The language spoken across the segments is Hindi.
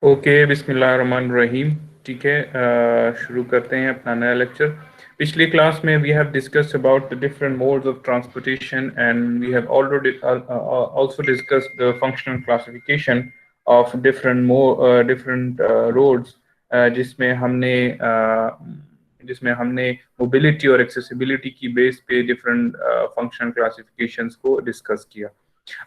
ओके, बिस्मिल्लाहिर्रहमानिर्रहीम। ठीक है, शुरू करते हैं अपना नया लेक्चर। पिछली क्लास में we have discussed about the different modes of transportation and we have already also discussed the functional classification of different roads, जिसमें हमने मोबिलिटी और एक्सेसिबिलिटी की बेस पे डिफरेंट फंक्शनल क्लासिफिकेशंस को डिस्कस किया।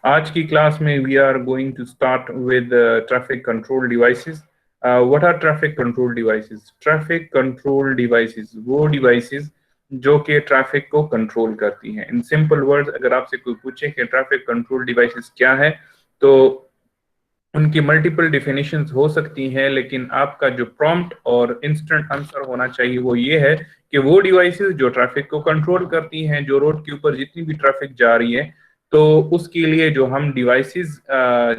आज की क्लास में we are going to start with traffic control devices. What are traffic control devices? Traffic control devices वो डिवाइसेस जो कि ट्रैफिक को कंट्रोल करती हैं। इन सिंपल वर्ड्स, अगर आपसे कोई पूछे कि ट्रैफिक कंट्रोल डिवाइसेस क्या है, तो उनकी मल्टीपल डिफिनेशंस हो सकती हैं, लेकिन आपका जो प्रॉम्प्ट और इंस्टेंट आंसर होना चाहिए वो ये है कि वो डिवाइसेस जो ट्रैफिक को कंट्रोल करती हैं, जो रोड के ऊपर जितनी भी ट्रैफिक जा रही है, तो उसके लिए जो हम डिवाइसेस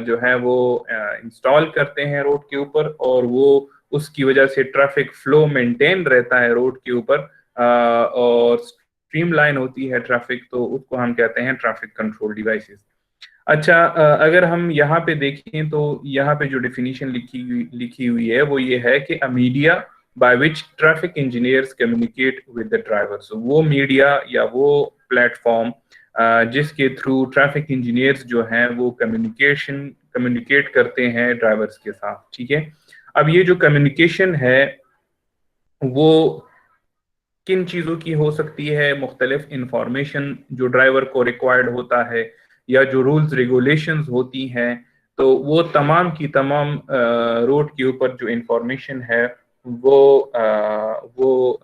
जो है वो इंस्टॉल करते हैं रोड के ऊपर, और वो उसकी वजह से ट्रैफिक फ्लो मेंटेन रहता है रोड के ऊपर, और स्ट्रीमलाइन होती है ट्रैफिक, तो उसको हम कहते हैं ट्रैफिक कंट्रोल डिवाइसेस। अच्छा, अगर हम यहाँ पे देखें तो यहाँ पे जो डिफिनीशन लिखी हुई है वो ये है कि a media by which traffic engineers communicate with the drivers. वो मीडिया या वो प्लेटफॉर्म जिसके थ्रू ट्रैफिक इंजीनियर्स जो हैं वो कम्युनिकेट करते हैं ड्राइवर्स के साथ। ठीक है, अब ये जो कम्युनिकेशन है वो किन चीज़ों की हो सकती है? मुख्तलिफ इंफॉर्मेशन जो ड्राइवर को रिक्वायर्ड होता है, या जो रूल्स रेगुलेशंस होती हैं, तो वो तमाम की तमाम रोड के ऊपर जो इंफॉर्मेशन है वो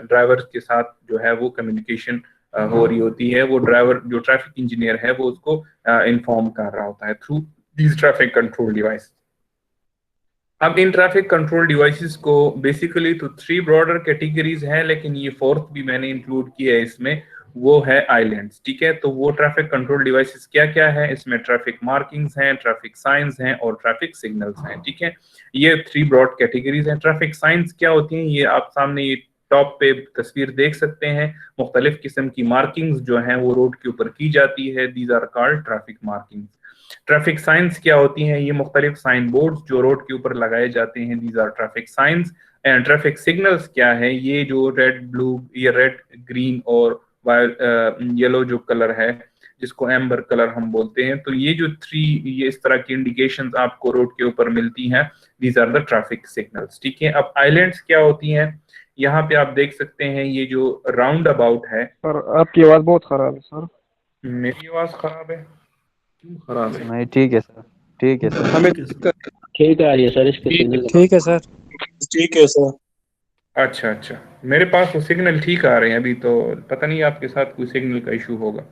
ड्राइवर के साथ जो है वो कम्युनिकेशन हो रही होती है। वो ड्राइवर जो ट्रैफिक इंजीनियर है वो उसको इन्फॉर्म कर रहा होता है through these traffic control device. अब इन ट्रैफिक कंट्रोल डिवाइसेस को बेसिकली तो थ्री ब्रॉडर कैटेगरीज हैं, लेकिन ये फोर्थ भी मैंने इंक्लूड किया है इसमें, वो है आइलैंड्स। ठीक है, तो वो ट्रैफिक कंट्रोल डिवाइसेस क्या क्या है? इसमें ट्रैफिक मार्किंग्स हैं, ट्रैफिक साइंस हैं और ट्रैफिक सिग्नल्स हैं। ठीक है, ये थ्री ब्रॉड कैटेगरीज हैं। ट्रैफिक साइंस क्या होती हैं? ये आप सामने ये टॉप पे तस्वीर देख सकते हैं। मुख्तलिफ किस्म की मार्किंग्स जो हैं वो रोड के ऊपर की जाती है। These are called traffic markings. Traffic signs क्या होती हैं? ये मुख्तलिफ साइन बोर्ड जो रोड के ऊपर लगाए जाते हैं, these are traffic signs. And traffic signals क्या है? ये जो रेड ब्लू या रेड ग्रीन और येलो जो कलर है, जिसको एम्बर कलर हम बोलते हैं, तो ये जो ये इस तरह की इंडिकेशंस आपको रोड के ऊपर मिलती हैं, these are the traffic signals. ठीक है, अब आइलैंड्स क्या होती हैं? यहाँ पे आप देख सकते हैं ये जो राउंड अबाउट है। सर आपकी आवाज़ बहुत खराब है सर। मेरी आवाज खराब है? क्यों खराब है? नहीं, ठीक है सर। ठीक है सर। हमें ठीक आ रही है सर, इसके सिग्नल। ठीक है सर। ठीक है सर। अच्छा अच्छा, मेरे पास तो सिग्नल ठीक आ रहे हैं अभी, तो पता नहीं आपके साथ कोई सिग्नल का इशू होगा।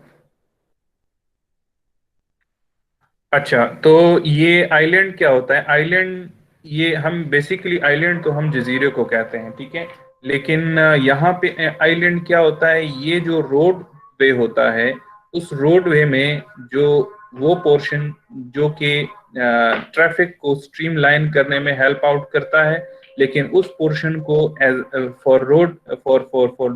अच्छा, तो ये आइलैंड क्या होता है? आइलैंड, ये हम बेसिकली आइलैंड तो हम जजीरे को कहते हैं। ठीक है, लेकिन यहाँ पे आइलैंड क्या होता है? ये जो रोड वे होता है, उस रोड वे में जो वो पोर्शन जो कि ट्रैफिक को स्ट्रीमलाइन करने में हेल्प आउट करता है, लेकिन उस पोर्शन को as for road for for for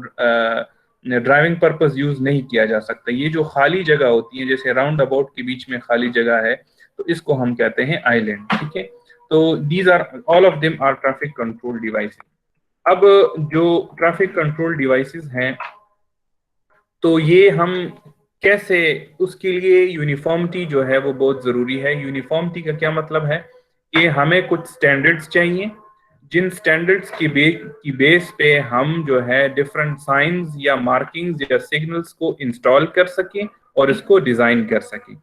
driving purpose use नहीं किया जा सकता। ये जो खाली जगह होती है, जैसे राउंड अबाउट के बीच में खाली जगह है, तो इसको हम कहते हैं आइलैंड। ठीक है, तो these are all of them are traffic control devices. अब जो ट्रैफिक कंट्रोल डिवाइसेस हैं, तो ये हम कैसे, उसके लिए यूनिफॉर्मिटी जो है वो बहुत जरूरी है। यूनिफॉर्मिटी का क्या मतलब है? कि हमें कुछ स्टैंडर्ड्स चाहिए, जिन स्टैंडर्ड्स की बेस पे हम जो है डिफरेंट साइंस या मार्किंग्स या सिग्नल्स को इंस्टॉल कर सकें और इसको डिजाइन कर सकें।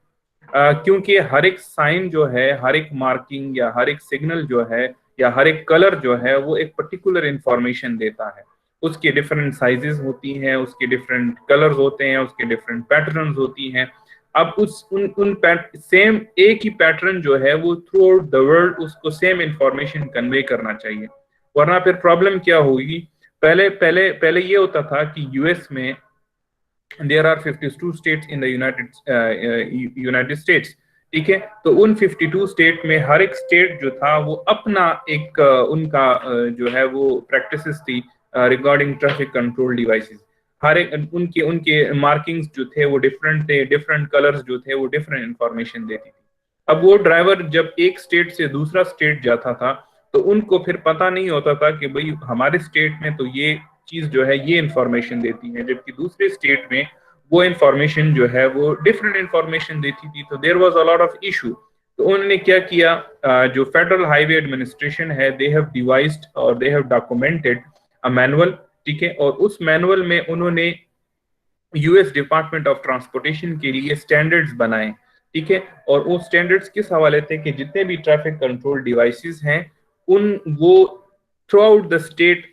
क्योंकि हर एक साइन जो है, हर एक मार्किंग या हर एक सिग्नल जो है या हर एक कलर जो है, वो एक पर्टिकुलर इंफॉर्मेशन देता है। उसके डिफरेंट साइजेस होती हैं, उसके डिफरेंट कलर्स होते हैं, उसके डिफरेंट पैटर्न्स होती हैं। अब उस उन उन सेम एक ही पैटर्न जो है वो थ्रू आउट द वर्ल्ड उसको सेम इंफॉर्मेशन कन्वे करना चाहिए, वरना फिर प्रॉब्लम क्या होगी? पहले पहले पहले ये होता था कि यूएस में there are 52 states in the United States. ठीक है, तो उन 52 स्टेट में हर एक स्टेट जो था वो अपना एक उनका जो है वो प्रैक्टिसेस थी रिगार्डिंग ट्रैफिक कंट्रोल डिवाइसेस। हर एक उनके उनके मार्किंग्स जो थे वो डिफरेंट थे, डिफरेंट कलर्स जो थे वो डिफरेंट इंफॉर्मेशन देती थी। अब वो ड्राइवर जब एक स्टेट से दूसरा स्टेट जाता था तो उनको फिर पता नहीं होता था कि भाई हमारे स्टेट में तो ये चीज जो है ये इंफॉर्मेशन देती है, जबकि दूसरे स्टेट में वो इंफॉर्मेशन जो है वो डिफरेंट इंफॉर्मेशन देती थी। तो there was a lot of issue. तो उन्होंने क्या किया, जो फेडरल हाईवे एडमिनिस्ट्रेशन है, दे हैव डिवाइस्ड और they have documented a manual, ठीक है, और उस मैनुअल में उन्होंने यूएस डिपार्टमेंट ऑफ ट्रांसपोर्टेशन के लिए स्टैंडर्ड्स बनाए, ठीक है। और वो स्टैंडर्ड्स किस हवाले थे कि जितने भी ट्रैफिक कंट्रोल डिवाइसेस हैं उन वो through out the state,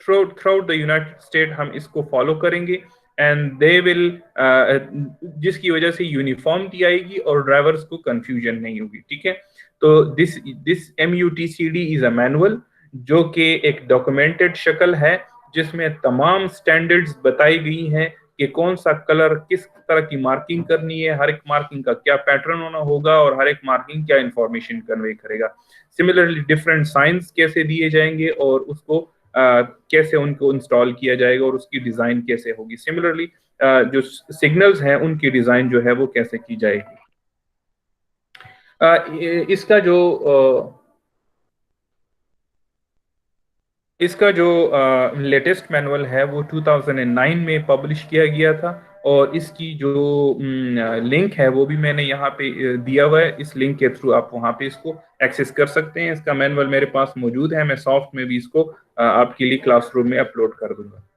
through out the United state हम इसको फॉलो करेंगे एंड दे विल, जिसकी वजह से यूनिफॉर्मिटी आएगी और ड्राइवर्स को कंफ्यूजन नहीं होगी, ठीक है। तो this MUTCD is a manual जो कि एक डॉक्यूमेंटेड शक्ल है जिसमें तमाम स्टैंडर्ड्स बताई गई हैं कि कौन सा कलर किस तरह की मार्किंग करनी है, हर एक मार्किंग का क्या पैटर्न होना होगा और हर एक मार्किंग क्या इंफॉर्मेशन कन्वे करेगा। सिमिलरली डिफरेंट साइंस कैसे दिए जाएंगे और उसको कैसे उनको इंस्टॉल किया जाएगा और उसकी डिजाइन कैसे होगी। सिमिलरली जो सिग्नल्स हैं उनकी डिजाइन जो है वो कैसे की जाएगी। इसका जो लेटेस्ट मैनुअल है वो 2009 में पब्लिश किया गया था और इसकी जो लिंक है वो भी मैंने यहाँ पे दिया हुआ है। इस लिंक के थ्रू आप वहाँ पे इसको एक्सेस कर सकते हैं। इसका मैनुअल मेरे पास मौजूद है, मैं सॉफ्ट में भी इसको आपके लिए क्लासरूम में अपलोड कर दूंगा।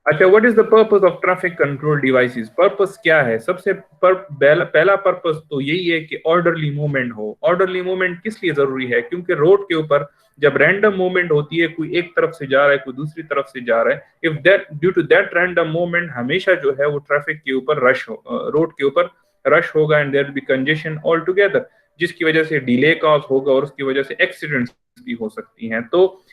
अच्छा, what is the purpose of traffic control devices? Purpose क्या है? सबसे पहला पर्पस तो यही है कि ऑर्डरली मूवमेंट हो। ऑर्डरली मूवमेंट किस लिए जरूरी है? क्योंकि रोड के ऊपर जब रैंडम मूवमेंट होती है, कोई एक तरफ से जा रहा है कोई दूसरी तरफ से जा रहा है, if that due to that random movement हमेशा जो है वो ट्रैफिक के ऊपर रश हो, रोड के ऊपर रश होगा and there will be congestion all together, जिसकी वजह से डिले कॉज होगा और उसकी वजह से एक्सीडेंट्स भी हो सकती हैं। तो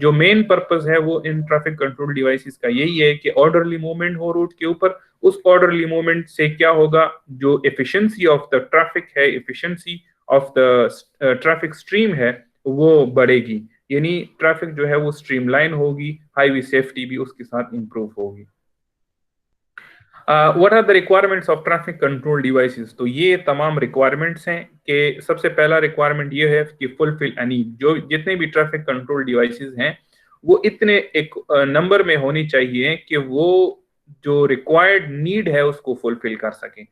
जो मेन पर्पस है वो इन ट्रैफिक कंट्रोल डिवाइसेस का यही है कि ऑर्डरली मूवमेंट हो रोड के ऊपर। उस ऑर्डरली मूवमेंट से क्या होगा, जो एफिशिएंसी ऑफ द ट्रैफिक है, efficiency of the traffic stream है वो बढ़ेगी, यानी ट्रैफिक जो है वो स्ट्रीमलाइन होगी, हाईवे सेफ्टी भी उसके साथ इंप्रूव होगी। What are the requirements of traffic control devices? तो ये तमाम रिक्वायरमेंट्स हैं कि सबसे पहला रिक्वायरमेंट ये है कि फुलफिल एनी, जो जितने भी ट्रैफिक कंट्रोल डिवाइसेस हैं वो इतने एक नंबर में होनी चाहिए कि वो जो रिक्वायर्ड नीड है उसको फुलफिल कर सकें।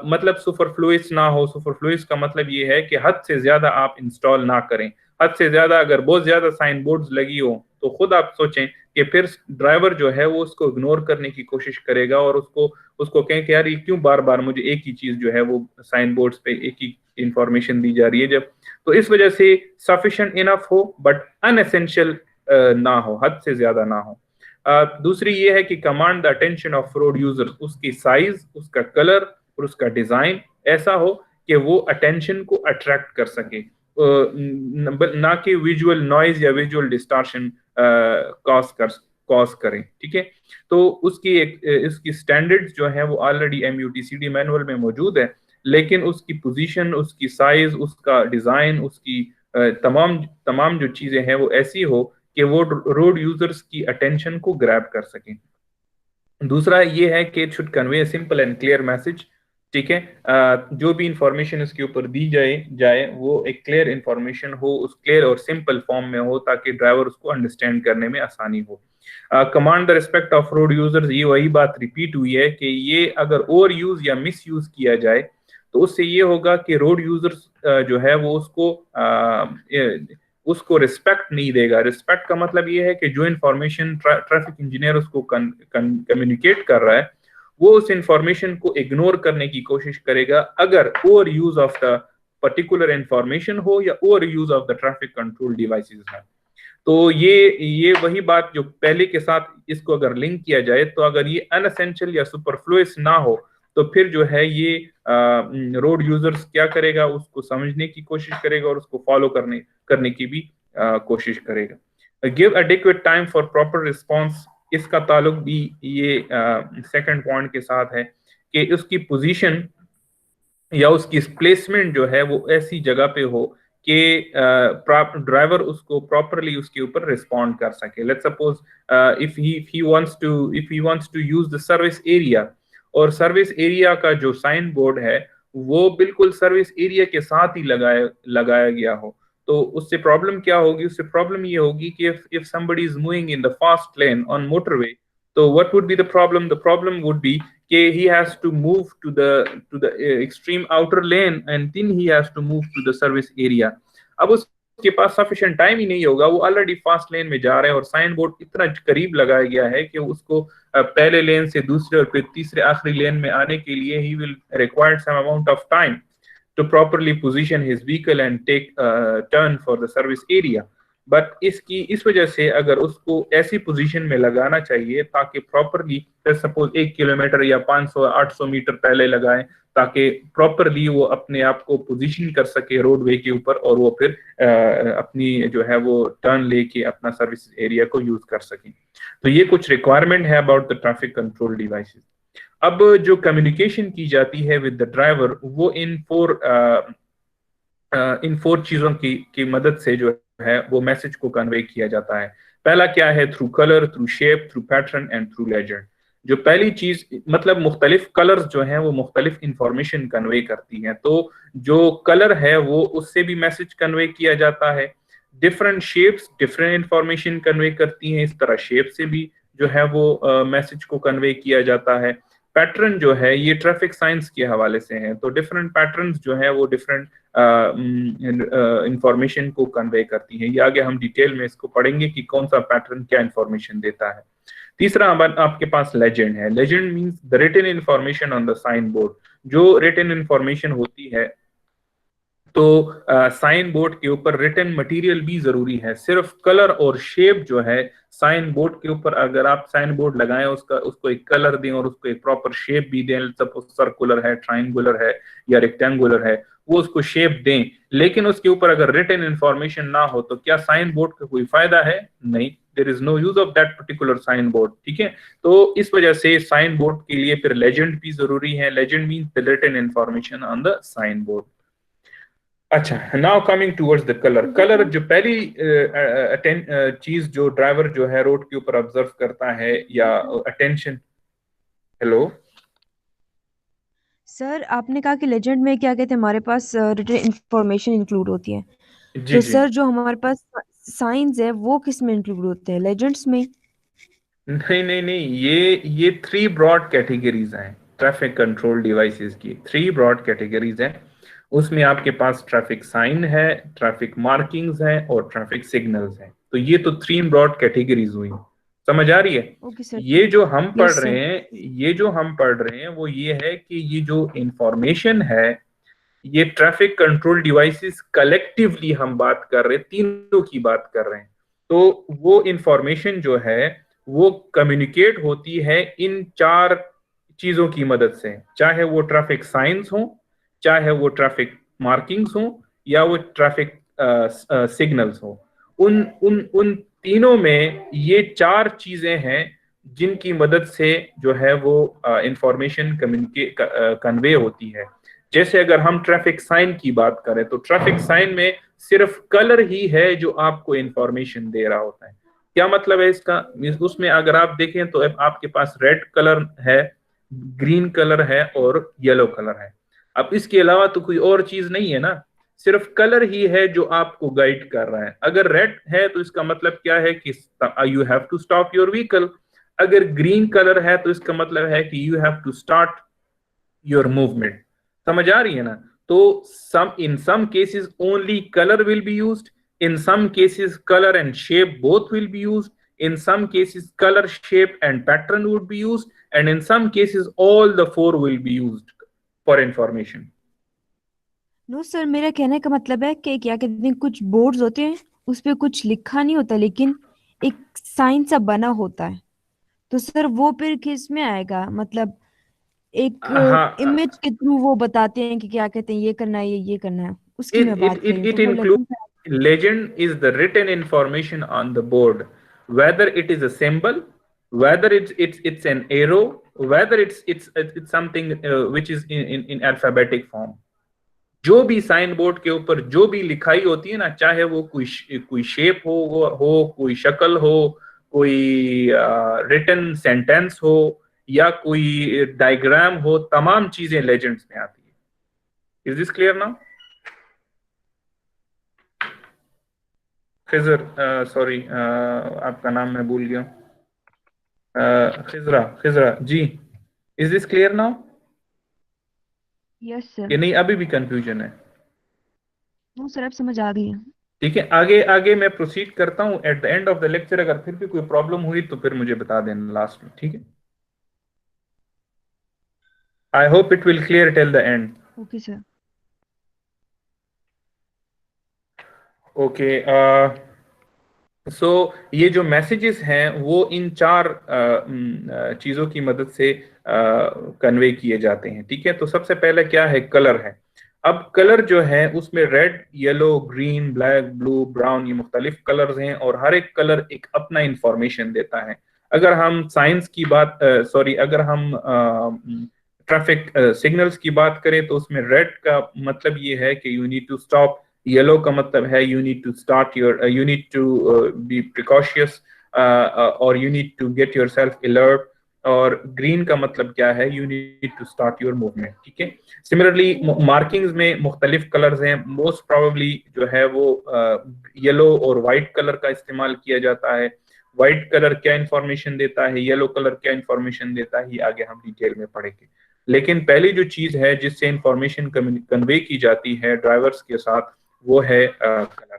मतलब सुपरफ्लुइस ना हो। सुपरफ्लुइस का मतलब ये है कि हद से ज्यादा आप इंस्टॉल ना करें। हद से ज्यादा अगर बहुत ज्यादा साइन बोर्ड्स लगी हो तो खुद आप सोचें कि फिर ड्राइवर जो है वो उसको इग्नोर करने की कोशिश करेगा और उसको उसको कहें कि यार ये क्यों बार बार मुझे एक ही चीज जो है वो साइन बोर्ड्स पे एक ही इंफॉर्मेशन दी जा रही है। जब तो इस वजह से सफिशिएंट इनफ हो बट अनएसेंशियल ना हो, हद से ज्यादा ना हो। दूसरी ये है कि command the attention of road users, उसकी साइज, उसका कलर और उसका डिजाइन ऐसा हो कि वो अटेंशन को अट्रैक्ट कर सके, ना कि विजुअल नॉइज या विजुअल डिस्टॉर्शन कॉज करें, ठीक है। तो उसकी इसकी स्टैंडर्ड्स जो है वो ऑलरेडी MUTCD मैनुअल में मौजूद है, लेकिन उसकी पोजीशन, उसकी साइज, उसका डिजाइन, उसकी तमाम जो चीजें हैं वो ऐसी हो कि वो रोड यूजर्स की अटेंशन को ग्रैब कर सकें। दूसरा ये है कि it should convey simple and clear message, ठीक है। जो भी इंफॉर्मेशन इसके ऊपर दी जाए वो एक क्लियर इंफॉर्मेशन हो, उस क्लियर और सिंपल फॉर्म में हो ताकि ड्राइवर उसको अंडरस्टैंड करने में आसानी हो। Command the respect of road users, ये वही बात रिपीट हुई है कि ये अगर ओवर यूज या मिस यूज किया जाए तो उससे ये होगा कि रोड यूजर्स जो है वो उसको रिस्पेक्ट नहीं देगा। रिस्पेक्ट का मतलब ये है कि जो इंफॉर्मेशन ट्रैफिक इंजीनियर उसको कम्युनिकेट कर रहा है वो उस इंफॉर्मेशन को इग्नोर करने की कोशिश करेगा अगर over use of the particular information हो या over use of the traffic control devices है। तो ये वही बात जो पहले के साथ इसको अगर लिंक किया जाए, तो अगर ये अनएसेंशियल या सुपरफ्लुइस ना हो तो फिर जो है ये रोड यूजर्स क्या करेगा, उसको समझने की कोशिश करेगा और उसको फॉलो करने की भी कोशिश करेगा। Give adequate time for proper response, इसका ताल्लुक भी ये सेकंड पॉइंट के साथ है कि उसकी पोजीशन या उसकी प्लेसमेंट जो है वो ऐसी जगह पे हो कि ड्राइवर उसको प्रॉपरली उसके ऊपर रिस्पॉन्ड कर सके। Let's suppose if he wants to use the service area, और सर्विस एरिया का जो साइन बोर्ड है वो बिल्कुल सर्विस एरिया के साथ ही लगाया लगाया गया हो, तो उससे प्रॉब्लम क्या होगी? उससे प्रॉब्लम ये होगी कि if somebody is moving in the fast lane on motorway, so what would be the problem? The problem would be कि he has to move to the extreme outer lane and then he has to move to the service area. अब उसके पास सफिशिएंट टाइम ही नहीं होगा, वो ऑलरेडी फास्ट लेन में जा रहे हैं और साइन बोर्ड इतना करीब लगाया गया है कि उसको पहले लेन से दूसरे और फिर तीसरे आखिरी लेन में आने के लिए he will require some amount of time to properly position his vehicle and take a turn for the service area. But इस वजह से अगर उसको ऐसी पोजीशन में लगाना चाहिए ताकि प्रॉपरली, सपोज 1 किलोमीटर या 500-800 मीटर पहले लगाएं, ताकि प्रॉपरली वो अपने आप को पोजीशन कर सके रोडवे के ऊपर और वो फिर अपनी जो है वो टर्न लेके अपना सर्विस एरिया को यूज कर सकें। तो ये कुछ रिक्वायरमेंट है about the traffic control devices. अब जो कम्युनिकेशन की जाती है विद द ड्राइवर, वो इन फोर चीजों की मदद से जो है वो मैसेज को कन्वे किया जाता है। पहला क्या है? Through colour, through shape, through pattern and through legend. जो पहली चीज, मतलब मुख्तलिफ कलर्स जो हैं वो मुख्तलिफ इंफॉर्मेशन कन्वे करती हैं, तो जो कलर है वो उससे भी मैसेज कन्वे किया जाता है। Different shapes different information convey करती हैं, इस तरह शेप से भी जो है वो मैसेज को कन्वे किया जाता है। पैटर्न जो है ये ट्रैफिक साइंस के हवाले से है, तो डिफरेंट पैटर्न्स जो है वो डिफरेंट इंफॉर्मेशन को कन्वे करती हैं। ये आगे हम डिटेल में इसको पढ़ेंगे कि कौन सा पैटर्न क्या इंफॉर्मेशन देता है। तीसरा आपके पास लेजेंड है। Legend means the written information on the sign board. जो रिटन इंफॉर्मेशन होती है, तो साइन बोर्ड के ऊपर रिटन मटेरियल भी जरूरी है। सिर्फ कलर और शेप जो है साइन बोर्ड के ऊपर, अगर आप साइन बोर्ड लगाएं उसको एक कलर दें और उसको एक प्रॉपर शेप भी दें, सपोज सर्कुलर है, ट्राइंगुलर है या रेक्टेंगुलर है, वो उसको शेप दें, लेकिन उसके ऊपर अगर रिटन इंफॉर्मेशन ना हो तो क्या साइन बोर्ड का कोई फायदा है? नहीं, there is no use of that particular sign board. ठीक है, तो इस वजह से साइन बोर्ड के लिए फिर लेजेंड भी जरूरी है। Legend means the written information on the sign board. अच्छा, now coming towards the colour. Colour जो पहली चीज जो ड्राइवर जो है रोड के ऊपर ऑब्जर्व करता है या अटेंशन। हेलो सर, आपने कहा कि लेजेंड में क्या कहते हैं हमारे पास रिटन इंफॉर्मेशन इंक्लूड होती है, जी तो जी। सर जो हमारे पास साइंस है वो किस में इंक्लूड होते हैं? लेजेंड्स में? नहीं नहीं नहीं, ये 3 ब्रॉड कैटेगरीज हैं ट्रैफिक कंट्रोल डिवाइसेस की। 3 ब्रॉड कैटेगरीज हैं, उसमें आपके पास ट्रैफिक साइन है, ट्रैफिक मार्किंग्स है और ट्रैफिक सिग्नल्स हैं। तो ये तो 3 ब्रॉड कैटेगरीज हुई। समझ आ रही है? Okay sir. ये जो हम पढ़ यस रहे सर। हैं वो ये है कि ये जो इंफॉर्मेशन है, ये ट्रैफिक कंट्रोल डिवाइसेस कलेक्टिवली हम बात कर रहे हैं, तीनों की बात कर रहे हैं। तो वो इंफॉर्मेशन जो है वो कम्युनिकेट होती है इन 4 चीजों की मदद से, चाहे वो ट्रैफिक साइंस हो, चाहे वो ट्रैफिक मार्किंग्स हो, या वो ट्रैफिक सिग्नल्स हो। उन उन उन तीनों में ये 4 चीजें हैं जिनकी मदद से जो है वो इंफॉर्मेशन कन्वे होती है। जैसे अगर हम ट्रैफिक साइन की बात करें, तो ट्रैफिक साइन में सिर्फ कलर ही है जो आपको इंफॉर्मेशन दे रहा होता है। क्या मतलब है इसका? उसमें अगर आप देखें तो आपके पास रेड कलर है, ग्रीन कलर है और येलो कलर है। अब इसके अलावा तो कोई और चीज नहीं है ना, सिर्फ कलर ही है जो आपको गाइड कर रहा है। अगर रेड है तो इसका मतलब क्या है कि you have to stop your vehicle. अगर ग्रीन कलर है तो इसका मतलब है कि you have to start your movement. समझ आ रही है ना? तो in some cases only color will be used, in some cases color and shape both will be used, in some cases color, shape and pattern would be used, and in some cases all the 4 will be used for information. No sir, मेरा कहने का मतलब है कि क्या कहते हैं कुछ बोर्ड्स होते हैं उस पे कुछ लिखा नहीं होता लेकिन एक साइन सा बना होता है, तो सर वो फिर किस में आएगा? मतलब एक हाँ, इमेज के थ्रू वो बताते हैं कि क्या कहते हैं ये करना है, ये करना है, उसकी it मैं it बात कर it, रही हूँ, it तो वो includes, legend. legend is the written information on the board, whether it is a symbol, whether it's an arrow, whether it's something which is in alphabetic form. जो भी साइन बोर्ड के ऊपर जो भी लिखाई होती है ना, चाहे वो कोई शेप हो, कोई शक्ल हो, कोई रिटन सेंटेंस हो या कोई डायग्राम हो, तमाम चीजें लेजेंड्स में आती है। Is this clear now? Khizar, sorry, आपका नाम मैं भूल गया। Khizra, Khizra ji, is this clear now? Yes sir. कि नहीं, अभी भी कंफ्यूजन है? नो सर, अब समझ आ गई है। ठीक है, आगे आगे मैं प्रोसीड करता हूँ। At the end of the lecture अगर फिर भी कोई प्रॉब्लम हुई तो फिर मुझे बता देना लास्ट में, ठीक है? I hope it will clear till the end. Okay sir. Okay, so ये जो मैसेजेस हैं वो इन चार चीजों की मदद से कन्वे किए जाते हैं, ठीक है? तो सबसे पहले क्या है, कलर है। अब कलर जो है उसमें red, yellow, green, black, blue, brown, ये मुख्तलिफ कलर्स हैं और हर एक कलर एक अपना इंफॉर्मेशन देता है। अगर हम साइंस की बात, सॉरी, अगर हम ट्रैफिक सिग्नल्स की बात करें तो उसमें रेड का मतलब ये है कि you need to stop, yellow का मतलब है you need to start your, you need to be precautious, और you need to get yourself alert, और ग्रीन का मतलब क्या है, you need to start your movement, ठीक है? सिमिलरली मार्किंग्स में मुख्तलिफ कलर्स हैं। मोस्ट प्रोबेबली जो है वो येलो और वाइट कलर का इस्तेमाल किया जाता है। व्हाइट कलर क्या इंफॉर्मेशन देता है, येलो कलर क्या इंफॉर्मेशन देता है, ये आगे हम डिटेल में पढ़ेंगे। लेकिन पहली जो चीज है जिससे इंफॉर्मेशन कन्वे की जाती है ड्राइवर्स के साथ, वो है कलर।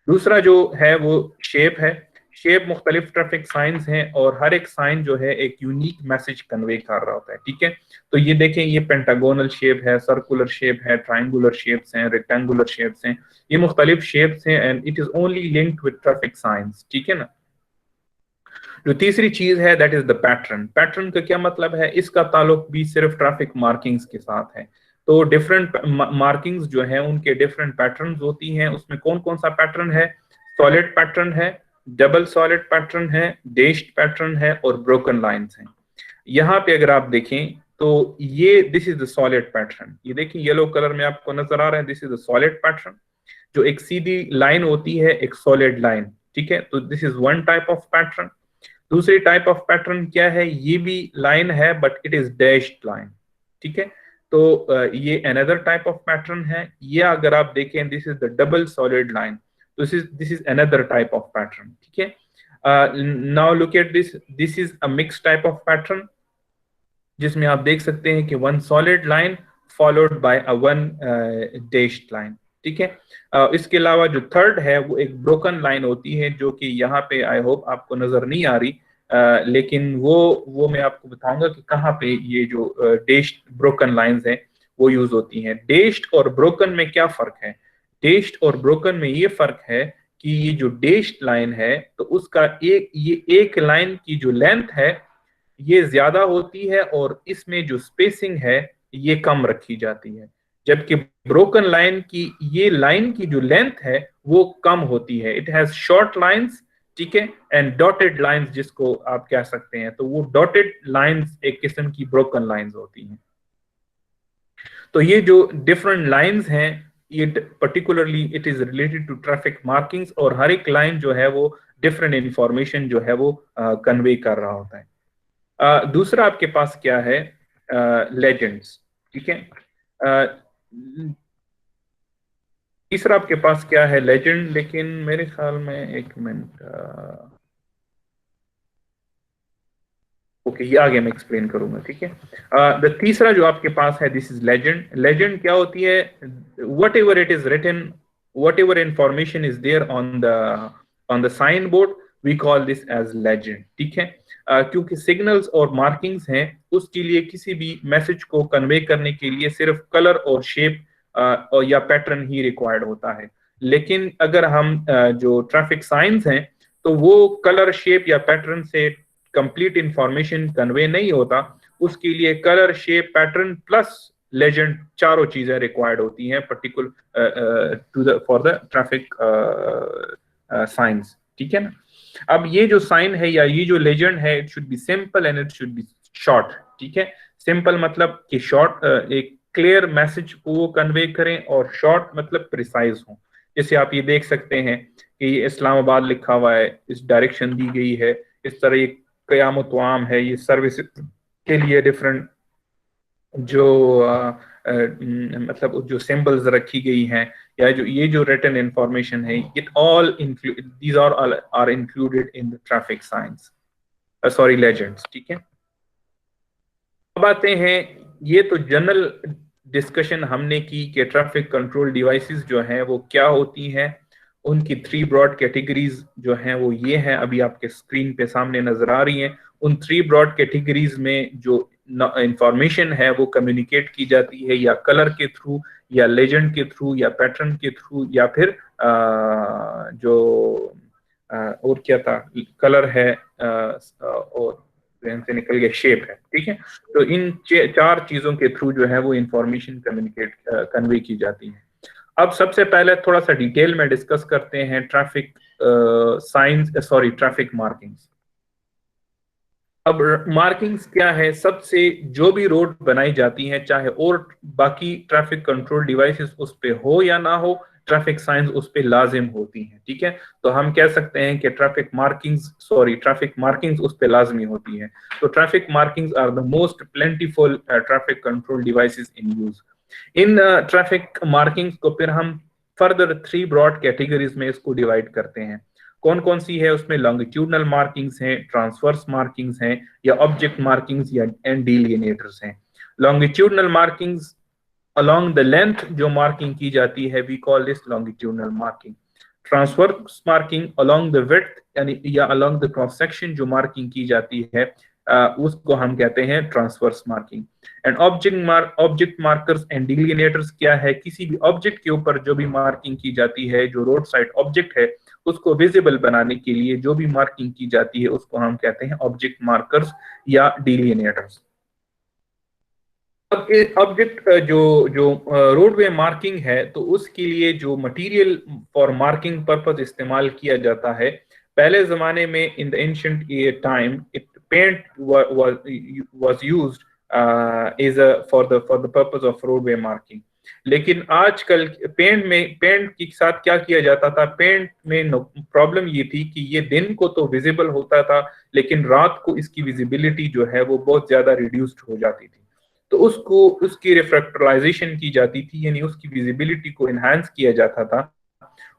दूसरा जो है वो शेप है। शेप मुख्तलिफ ट्रैफिक साइंस हैं और हर एक साइन जो है एक यूनिक मैसेज कन्वे कर रहा होता है, ठीक है? तो ये देखें, ये पेंटागोनल शेप है, सर्कुलर शेप है, ट्राइंगुलर शेप्स हैं, रेक्टेंगुलर शेप्स हैं, ये मुख्तलिफ शेप्स हैं and it is only linked with traffic signs, ठीक है ना? जो तीसरी चीज है that is the pattern. Pattern का क्या मतलब है, इसका ताल्लुक भी सिर्फ ट्रैफिक मार्किंग्स के साथ है। तो डिफरेंट मार्किंग्स जो है उनके डिफरेंट पैटर्न्स होती हैं। उसमें कौन कौन सा पैटर्न है, सॉलिड पैटर्न है, डबल सॉलिड पैटर्न है, डैश्ड पैटर्न है और ब्रोकन लाइंस हैं। यहाँ पे अगर आप देखें तो ये this is the solid pattern. ये देखिए येलो कलर में आपको नजर आ रहा है, this is the solid pattern, जो एक सीधी लाइन होती है, एक सॉलिड लाइन, ठीक है? तो this is one type of pattern. दूसरी टाइप ऑफ पैटर्न क्या है, ये भी लाइन है but it is dashed line, ठीक है? तो ये अनदर टाइप ऑफ पैटर्न है। ये अगर आप देखें, this is the double solid line, this is another type of pattern, ठीक है? Now look at this, this is a mix type of pattern, जिसमें आप देख सकते हैं कि one solid line followed by a one dashed line, ठीक है? इसके अलावा जो थर्ड है वो एक ब्रोकन लाइन होती है, जो कि यहाँ पे आई होप आपको नजर नहीं आ रही, लेकिन वो मैं आपको बताऊंगा कि कहाँ पे ये जो डैश्ड ब्रोकन लाइंस हैं वो यूज होती हैं। डैश्ड और ब्रोकन में क्या फर्क है? डैश्ड और ब्रोकन में ये फर्क है कि ये जो डैश्ड लाइन है तो उसका ये एक लाइन की जो लेंथ है ये ज्यादा होती है और इसमें जो स्पेसिंग है ये कम रखी जाती है, जबकि ब्रोकन लाइन की ये लाइन की जो लेंथ है वो कम होती है। इट हैज शॉर्ट लाइंस, ठीक है, एंड डॉटेड लाइंस जिसको आप कह सकते हैं। तो वो डॉटेड लाइंस एक किस्म की ब्रोकन लाइंस होती हैं। तो ये जो डिफरेंट लाइंस हैं ये particularly it is related to traffic markings, और हर एक लाइन जो है वो डिफरेंट इंफॉर्मेशन जो है वो कन्वे कर रहा होता है। दूसरा आपके पास क्या है, लेजेंड्स, ठीक है? तीसरा आपके पास क्या है, लेजेंड। लेकिन मेरे ख्याल में एक मिनट, ओके, ये आगे मैं एक्सप्लेन करूंगा, ठीक है? द तीसरा जो आपके पास है, दिस इज लेजेंड। लेजेंड क्या होती है, whatever it is written, whatever information is there on the sign board, we call this as legend, ठीक है? क्योंकि सिग्नल्स और मार्किंग्स हैं, उसके लिए किसी भी मैसेज को कन्वे करने के लिए सिर्फ कलर और शेप और या पैटर्न ही रिक्वायर्ड होता है। लेकिन अगर हम जो ट्रैफिक साइंस हैं तो वो कलर, शेप या पैटर्न से कंप्लीट इंफॉर्मेशन कन्वे नहीं होता। उसके लिए colour, shape, pattern plus legend, चारों चीजें रिक्वायर्ड होती हैं particular to the for the traffic signs, ठीक है ना? अब ये जो साइन है या ये जो लेजेंड है, it should be simple and it should be short, ठीक है? सिंपल मतलब कि शॉर्ट, एक क्लियर मैसेज को वो कन्वे करें, और शॉर्ट मतलब प्रिसाइज हो। जैसे आप ये देख सकते हैं कि ये इस्लामाबाद लिखा हुआ है, इस डायरेक्शन दी गई है, इस तरह ये क़यामत आम है, ये सर्विस के लिए डिफरेंट जो मतलब जो सिंबल्स रखी गई हैं या जो ये जो रिटन इंफॉर्मेशन है, it all these are included in the traffic signs, sorry legends. ठीक है, अब आते हैं, ये तो जनरल डिस्कशन हमने की कि ट्रैफिक कंट्रोल डिवाइसेस जो हैं वो क्या होती हैं, उनकी 3 ब्रॉड कैटेगरीज जो हैं वो ये हैं, अभी आपके स्क्रीन पे सामने नजर आ रही हैं। उन 3 ब्रॉड कैटेगरीज में जो इंफॉर्मेशन है वो कम्युनिकेट की जाती है या कलर के थ्रू या लेजेंड के थ्रू या पैटर्न के थ्रू या फिर और क्या था, कलर है और से निकल गया शेप है। ठीक है, तो इन 4 चीजों के थ्रू जो है वो इंफॉर्मेशन कन्वे की जाती है। अब सबसे पहले थोड़ा सा डिटेल में डिस्कस करते हैं traffic signs, sorry traffic markings. अब मार्किंग्स क्या है, सबसे जो भी रोड बनाई जाती है, चाहे और बाकी ट्रैफिक कंट्रोल डिवाइसेस उस पे हो या ना हो, ट्रैफिक साइंस उस पे लाजिम होती हैं। ठीक है, तो हम कह सकते हैं कि ट्रैफिक मार्किंग्स उस पे लाजमी होती हैं। तो traffic markings are the most plentiful traffic control devices in use. इन ट्रैफिक मार्किंग्स को फिर हम फर्दर 3 ब्रॉड कैटेगरीज में इसको डिवाइड करते हैं। कौन कौन सी है उसमें, लॉन्गिट्यूडनल मार्किंग्स हैं, ट्रांसवर्स मार्किंग्स हैं या ऑब्जेक्ट मार्किंग्स या एंड डिलिनेटर्स हैं। Longitudinal markings along the length जो मार्किंग की जाती है, we call this longitudinal marking. Transverse marking along the width यानी या along the cross section जो मार्किंग की जाती है उसको हम कहते हैं transverse marking. And object markers and delineators क्या है, किसी भी ऑब्जेक्ट के ऊपर जो भी मार्किंग की जाती है, जो रोड साइड ऑब्जेक्ट है उसको विजिबल बनाने के लिए जो भी मार्किंग की जाती है उसको हम कहते हैं ऑब्जेक्ट मार्कर्स या डिलिनेटर्स। अब ऑब्जेक्ट जो जो रोडवे मार्किंग है, तो उसके लिए जो मटेरियल फॉर मार्किंग पर्पस इस्तेमाल किया जाता है, पहले जमाने में in the ancient time paint was used as for the purpose of roadway marking. लेकिन आजकल पेंट के साथ क्या किया जाता था, पेंट में प्रॉब्लम ये थी कि ये दिन को तो विजिबल होता था लेकिन रात को इसकी विजिबिलिटी जो है वो बहुत ज्यादा रिड्यूस्ड हो जाती थी। तो उसकी रिफ्रैक्टराइजेशन की जाती थी, यानी उसकी विजिबिलिटी को एनहांस किया जाता था।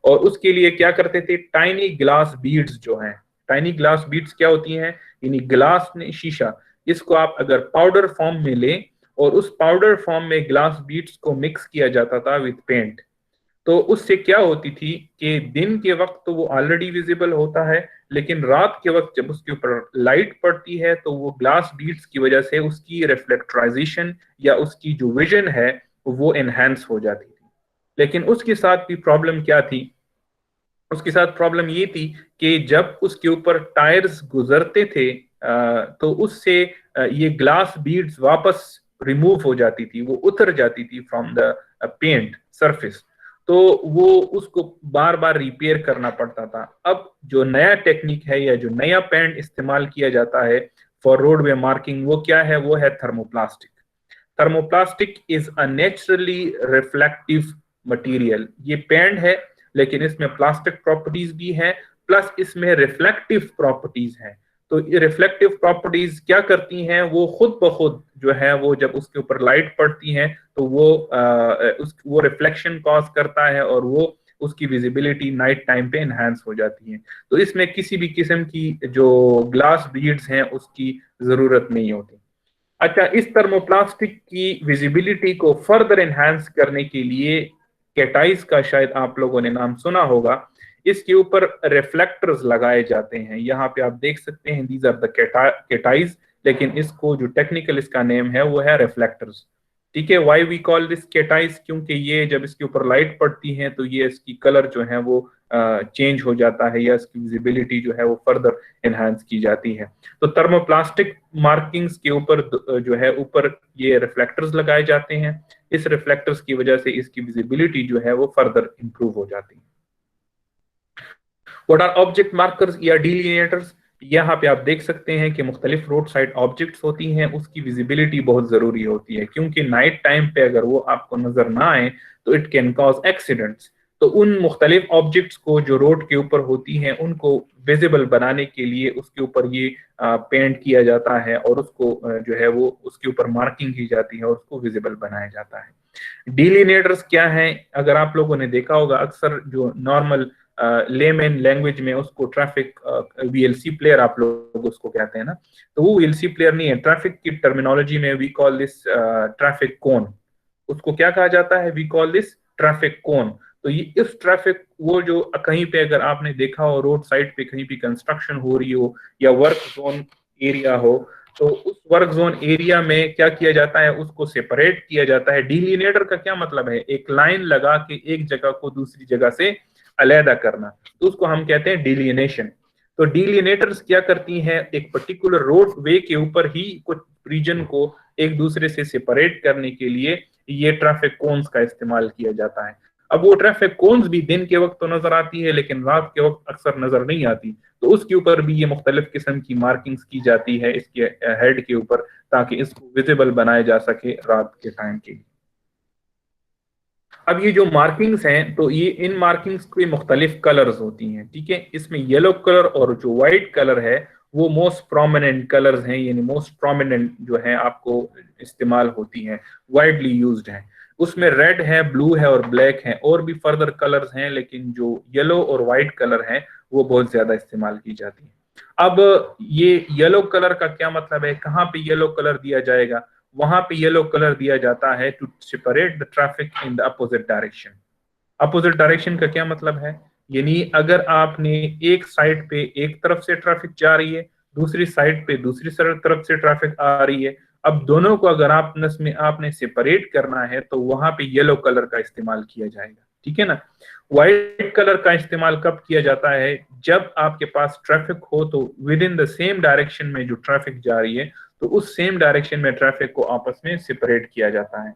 और उसके लिए क्या करते थे, टाइनी ग्लास बीड्स जो हैं, टाइनी ग्लास बीड्स क्या होती हैं, यानी ग्लास ने शीशा, इसको आप अगर पाउडर फॉर्म में लें और उस पाउडर फॉर्म में ग्लास बीड्स को मिक्स किया जाता था विद पेंट, तो उससे क्या होती थी कि दिन के वक्त तो वो ऑलरेडी विजिबल होता है, लेकिन रात के वक्त जब उसके ऊपर लाइट पड़ती है तो वो ग्लास बीड्स की वजह से उसकी रिफ्लेक्टराइजेशन या उसकी जो विजन है वो एनहांस हो जाती थी। लेकिन उसके साथ भी प्रॉब्लम क्या थी, उसके साथ प्रॉब्लम ये थी कि जब उसके ऊपर टायर्स गुजरते थे तो उससे ये ग्लास बीड्स वापस रिमूव हो जाती थी, वो उतर जाती थी फ्रॉम द पेंट सरफेस, तो वो उसको बार बार रिपेयर करना पड़ता था। अब जो नया टेक्निक है या जो नया पेंट इस्तेमाल किया जाता है फॉर रोडवे मार्किंग, वो क्या है, वो है thermoplastic. Thermoplastic is a naturally reflective material. ये पेंट है लेकिन इसमें प्लास्टिक प्रॉपर्टीज भी हैं, प्लस इसमें रिफ्लेक्टिव प्रॉपर्टीज हैं। तो ये रिफ्लेक्टिव प्रॉपर्टीज क्या करती हैं, वो खुद ब खुद जो है वो जब उसके ऊपर लाइट पड़ती है तो वो रिफ्लेक्शन कॉज करता है और वो उसकी विजिबिलिटी नाइट टाइम पे एनहांस हो जाती है। तो इसमें किसी भी किस्म की जो ग्लास बीड्स हैं उसकी जरूरत नहीं होती। अच्छा, इस थर्मोप्लास्टिक की विजिबिलिटी को फर्दर एनहांस करने के लिए कैटाइज का शायद आप लोगों ने नाम सुना होगा, इसके ऊपर रिफ्लेक्टर्स लगाए जाते हैं। यहाँ पे आप देख सकते हैं दीज आर द कैटाइज, लेकिन इसको जो टेक्निकल इसका नेम है वो है रिफ्लेक्टर्स। ठीक है, व्हाई वी कॉल दिस कैटाइज, क्योंकि ये जब इसके ऊपर लाइट पड़ती है तो ये इसकी कलर जो है वो चेंज हो जाता है या इसकी विजिबिलिटी जो है वो फर्दर एनहांस की जाती है। तो थर्मोप्लास्टिक मार्किंग्स के ऊपर जो है ऊपर ये रिफ्लेक्टर्स लगाए जाते हैं। इस रिफ्लेक्टर्स की वजह से इसकी विजिबिलिटी जो है वो फर्दर इंप्रूव हो जाती है। व्हाट आर ऑब्जेक्ट मार्कर्स या डिलिनेटर्स, यहाँ पे आप देख सकते हैं कि मुख्तलिफ रोड साइड ऑब्जेक्ट्स होती हैं, उसकी विजिबिलिटी बहुत जरूरी होती है क्योंकि नाइट टाइम पे अगर वो आपको नजर ना आए तो इट कैन कॉज एक्सीडेंट्स। तो तो उन मुख्तलिफ ऑब्जेक्ट्स को जो रोड के ऊपर होती हैं उनको विजिबल बनाने के लिए उसके ऊपर ये पेंट किया जाता है और उसको जो है वो उसके ऊपर मार्किंग की जाती है और उसको विजिबल बनाया जाता है। डिलिनेटर्स क्या हैं? अगर आप लोगों ने देखा होगा, अक्सर जो नॉर्मल लेमैन लैंग्वेज में उसको ट्रैफिक वीएलसी प्लेयर आप लोग उसको कहते हैं ना, तो वो वीएलसी प्लेयर नहीं है। ट्रैफिक की टर्मिनोलॉजी में वी कॉल दिस ट्रैफिक कोन। उसको क्या कहा जाता है? वी कॉल दिस ट्रैफिक कोन। तो ये इस ट्रैफिक, वो जो कहीं पे अगर आपने देखा हो रोड साइड पे कहीं भी कंस्ट्रक्शन हो रही हो या वर्क जोन एरिया हो, तो उस वर्क जोन एरिया में क्या किया जाता है? उसको सेपरेट किया जाता है। डिलिनेटर का क्या मतलब है? एक लाइन लगा के एक जगह को दूसरी जगह से अलहदा करना, तो उसको हम कहते हैं डिलिनेशन। तो डिलिनेटर्स क्या करती हैं? एक पर्टिकुलर रोड वे के ऊपर ही कुछ रीजन को एक दूसरे से सेपरेट करने के लिए ये ट्रैफिक कोन्स का इस्तेमाल किया जाता है। अब वो ट्रैफिक कोन्स भी दिन के वक्त तो नजर आती है लेकिन रात के वक्त अक्सर नजर नहीं आती, तो उसके ऊपर भी ये मुख्तलिफ किस्म की मार्किंग्स की जाती है इसके हेड के ऊपर, ताकि इसको विजिबल बनाया जा सके रात के टाइम के लिए। अब ये जो मार्किंग्स हैं, तो ये इन मार्किंग्स के मुख्तलिफ कलर्स होती हैं, ठीक है। इसमें येलो कलर और जो वाइट कलर है वो मोस्ट प्रोमिनेंट कलर्स हैं, यानी मोस्ट प्रोमिनेंट जो है आपको इस्तेमाल होती हैं, वाइडली यूज्ड हैं। उसमें रेड है, ब्लू है और ब्लैक है, और भी फर्दर कलर्स हैं, लेकिन जो येलो और वाइट कलर हैं वो बहुत ज्यादा इस्तेमाल की जाती है। अब ये येलो कलर का क्या मतलब है? कहाँ पे येलो कलर दिया जाएगा? वहां पे येलो कलर दिया जाता है to separate the traffic in the opposite direction. Opposite direction का क्या मतलब है? यानी अगर आपने एक साइड पे एक तरफ से ट्रैफिक जा रही है, दूसरी साइड पे दूसरी तरफ से ट्रैफिक आ रही है, अब दोनों को अगर आपने सेपरेट करना है तो वहां पे येलो कलर का इस्तेमाल किया जाएगा, ठीक है ना। व्हाइट कलर का इस्तेमाल कब किया जाता है? जब आपके पास ट्रैफिक हो तो with in the same direction में जो ट्रैफिक जा रही है, तो उस सेम डायरेक्शन में ट्रैफिक को आपस में सेपरेट किया जाता है